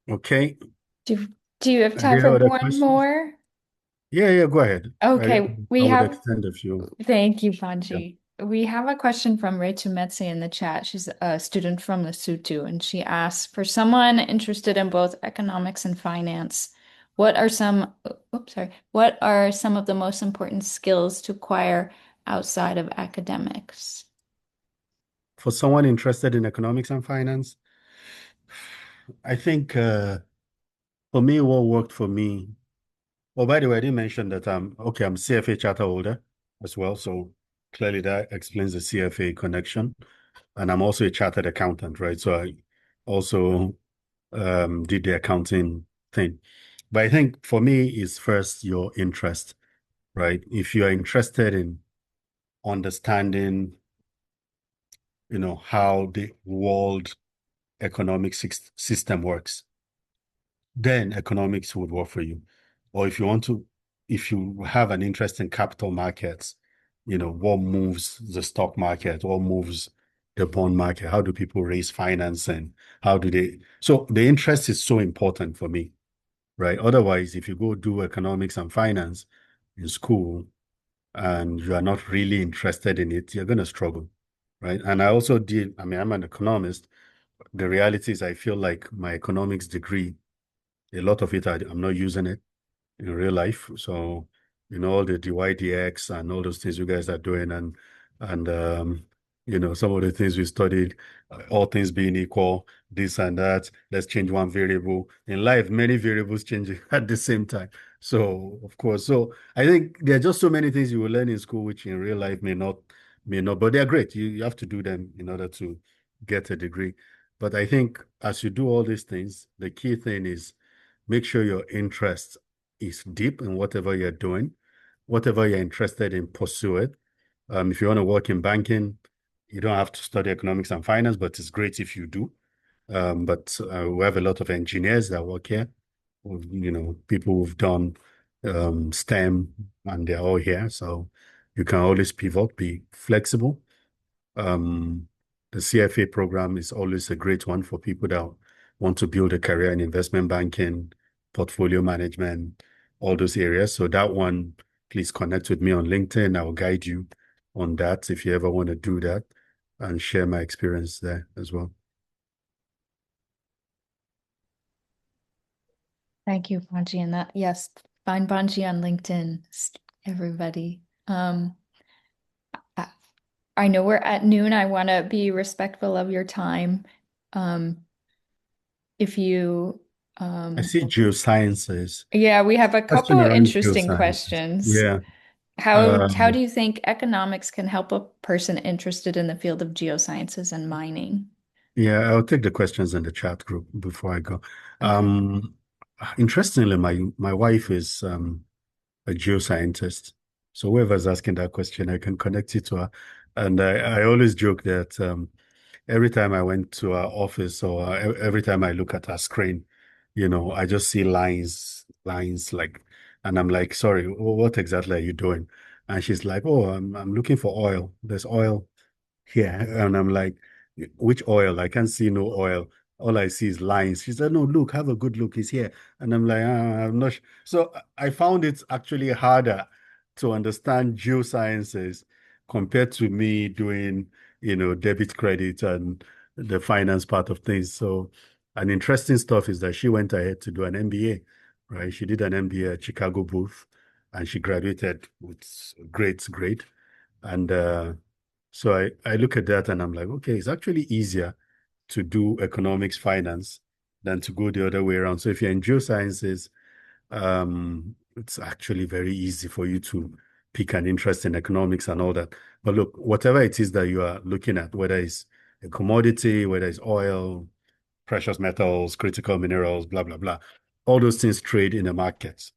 Okay. Do you have Are time there for other one questions? more? Yeah, go ahead. Okay, I we would have, extend a few. thank you, Yeah. Banji. We have a question from Rachel Metze in the chat. She's a student from Lesotho, and she asks, for someone interested in both economics and finance, what are some of the most important skills to acquire outside of academics? For someone interested in economics and finance, I think for me, what worked for me. Well, by the way, I didn't mention that I'm CFA charter holder as well. So clearly that explains the CFA connection. And I'm also a chartered accountant, right? So I also did the accounting thing. But I think for me is first your interest, right? If you are interested in understanding, how the world economic system works, then economics would work for you. Or if you have an interest in capital markets, what moves the stock market, what moves the bond market, how do people raise finance and so the interest is so important for me, right? Otherwise, if you go do economics and finance in school and you are not really interested in it, you're going to struggle, right? And I'm an economist. The reality is I feel like my economics degree, a lot of it, I'm not using it in real life. So, all the DYDX and all those things you guys are doing and some of the things we studied, all things being equal, this and that, let's change one variable. In life, many variables change at the same time. So, of course, I think there are just so many things you will learn in school, which in real life may not, but they're great. You have to do them in order to get a degree. But I think as you do all these things, the key thing is make sure your interest is deep in whatever you're doing, whatever you're interested in, pursue it. If you want to work in banking, you don't have to study economics and finance, but it's great if you do. But we have a lot of engineers that work here, people who've done STEM, and they're all here. So you can always pivot, be flexible. The CFA program is always a great one for people that want to build a career in investment banking, portfolio management, all those areas. So that one, please connect with me on LinkedIn. I'll guide you on that if you ever want to do that and share my experience there as well. Thank you, Banji. And yes, find Banji on LinkedIn, everybody. I know we're at noon. I want to be respectful of your time. Um, if you, I see geosciences. yeah, we have a couple Question of around interesting geosciences. questions. Yeah. How do you think economics can help a person interested in the field of geosciences and mining? Yeah, I'll take the questions in the chat group before I go. Okay. Interestingly, my wife is a geoscientist. So whoever's asking that question, I can connect it to her. And I always joke that every time I went to her office or every time I look at her screen, I just see lines like, and I'm like, sorry, what exactly are you doing? And she's like, oh, I'm looking for oil. There's oil here. And I'm like, which oil? I can't see no oil. All I see is lines. She said, no, look, have a good look. He's here. And I'm like, I'm not. So I found it actually harder to understand geosciences compared to me doing, debit credit and the finance part of things. So an interesting stuff is that she went ahead to do an MBA, right? She did an MBA at Chicago Booth and she graduated with great grade. And so I look at that and I'm like, okay, it's actually easier to do economics finance than to go the other way around. So if you're in geosciences, it's actually very easy for you to pick an interest in economics and all that. But look, whatever it is that you are looking at, whether it's a commodity, whether it's oil, precious metals, critical minerals, blah, blah, blah, all those things trade in a market.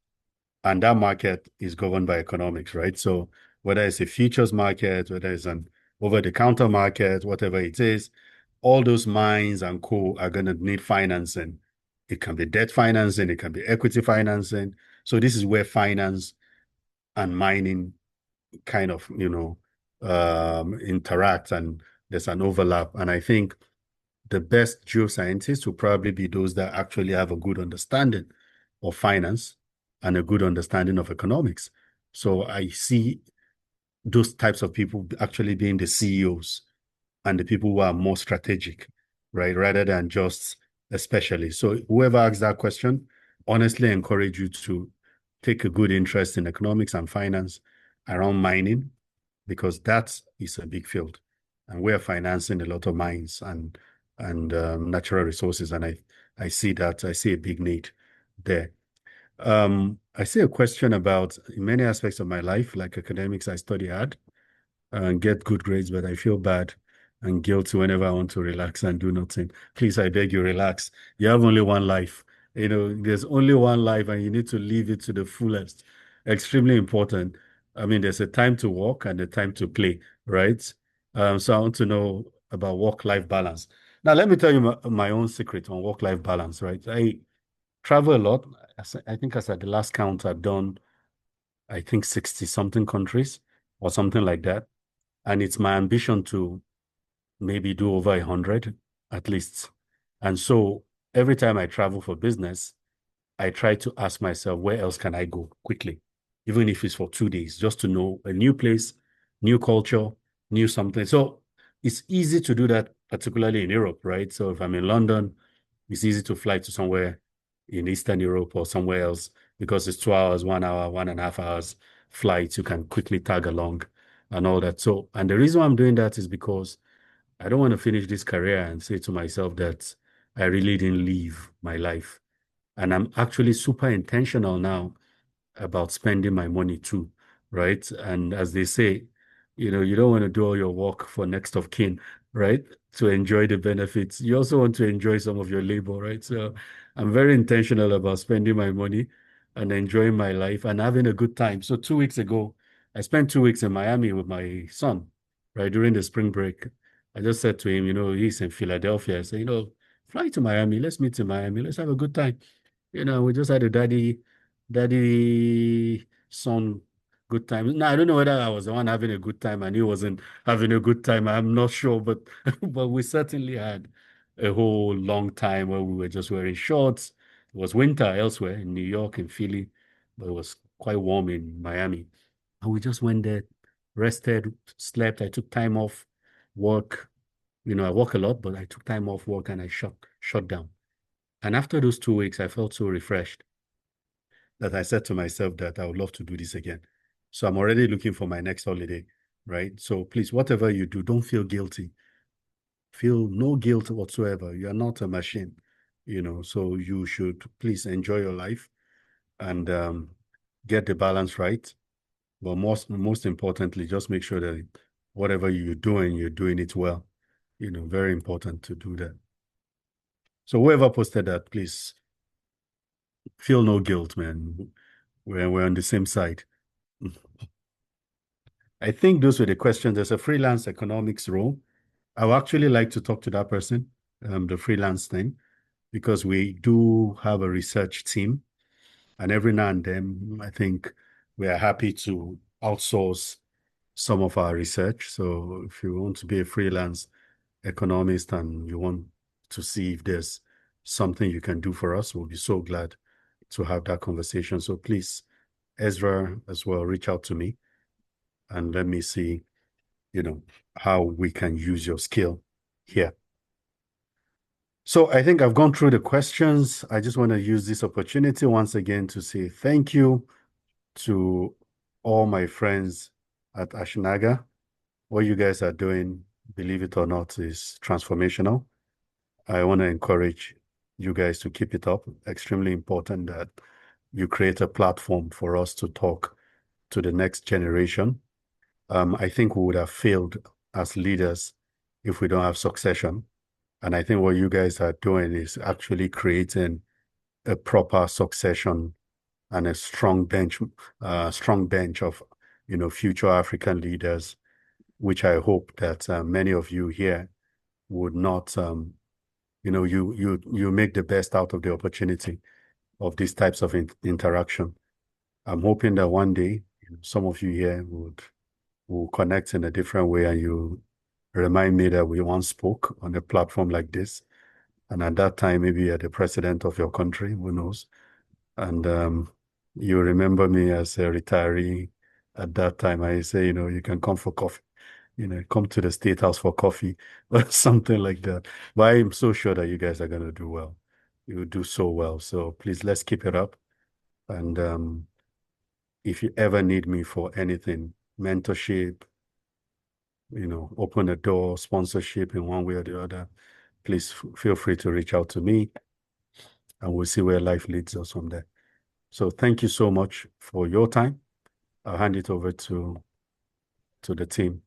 And that market is governed by economics, right? So whether it's a futures market, whether it's an over-the-counter market, whatever it is, all those mines and co are going to need financing. It can be debt financing, it can be equity financing. So this is where finance and mining kind of, interact and there's an overlap. And I think the best geoscientists will probably be those that actually have a good understanding of finance and a good understanding of economics. So I see those types of people actually being the CEOs and the people who are more strategic, right? Rather than just especially. So whoever asks that question, honestly encourage you to take a good interest in economics and finance around mining, because that is a big field. And we're financing a lot of mines and natural resources. And I see that, I see a big need there. I see a question about in many aspects of my life, like academics, I study hard and get good grades, but I feel bad and guilty whenever I want to relax and do nothing. Please, I beg you, relax. You have only one life. There's only one life and you need to live it to the fullest. Extremely important. I mean, there's a time to work and a time to play, right? So I want to know about work-life balance. Now, let me tell you my own secret on work-life balance, right? I travel a lot. I think as at the last count, I've done, I think 60 something countries or something like that. And it's my ambition to maybe do over 100 at least. And so every time I travel for business, I try to ask myself, where else can I go quickly? Even if it's for 2 days, just to know a new place, new culture, new something. So it's easy to do that, particularly in Europe, right? So if I'm in London, it's easy to fly to somewhere in Eastern Europe or somewhere else because it's 2 hours, 1 hour, 1.5 hours flight. You can quickly tag along and all that. So, and the reason why I'm doing that is because I don't want to finish this career and say to myself that I really didn't live my life. And I'm actually super intentional now about spending my money too, right? And as they say, you don't want to do all your work for next of kin, right? To enjoy the benefits. You also want to enjoy some of your labor, right? So I'm very intentional about spending my money and enjoying my life and having a good time. So 2 weeks ago, I spent 2 weeks in Miami with my son, right? During the spring break. I just said to him, he's in Philadelphia. I said, fly to Miami. Let's meet in Miami. Let's have a good time. We just had a daddy son good time. Now I don't know whether I was the one having a good time and he wasn't having a good time. I'm not sure, but but we certainly had a whole long time where we were just wearing shorts. It was winter elsewhere in New York and Philly, but it was quite warm in Miami. And we just went there, rested, slept. I took time off work. I work a lot, but I took time off work and I shut down. And after those 2 weeks, I felt so refreshed that I said to myself that I would love to do this again. So I'm already looking for my next holiday right? So please, whatever you do, don't feel guilty. Feel no guilt whatsoever. You are not a machine, so you should please enjoy your life and get the balance right. But most importantly, just make sure that whatever you're doing it well. Very important to do that. So whoever posted that, please feel no guilt, man. We're on the same side. I think those were the questions. There's a freelance economics role. I would actually like to talk to that person, the freelance thing, because we do have a research team. And every now and then, I think we are happy to outsource some of our research. So if you want to be a freelance economist and you want to see if there's something you can do for us, we'll be so glad to have that conversation. So please, Ezra as well, reach out to me and let me see, how we can use your skill here. So I think I've gone through the questions. I just want to use this opportunity once again to say thank you to all my friends at Ashinaga. What you guys are doing, believe it or not, is transformational. I want to encourage you guys to keep it up. Extremely important that you create a platform for us to talk to the next generation. I think we would have failed as leaders if we don't have succession. And I think what you guys are doing is actually creating a proper succession and a strong bench of, future African leaders, which I hope that many of you here would not, you make the best out of the opportunity of these types of interaction. I'm hoping that one day some of you here will connect in a different way and you remind me that we once spoke on a platform like this. And at that time, maybe you're the president of your country, who knows? And you remember me as a retiree at that time. I say, you can come for coffee, come to the State House for coffee or something like that. But I'm so sure that you guys are going to do well. You will do so well. So please, let's keep it up. And if you ever need me for anything, mentorship, open a door, sponsorship in one way or the other, please feel free to reach out to me and we'll see where life leads us from there. So thank you so much for your time. I'll hand it over to the team.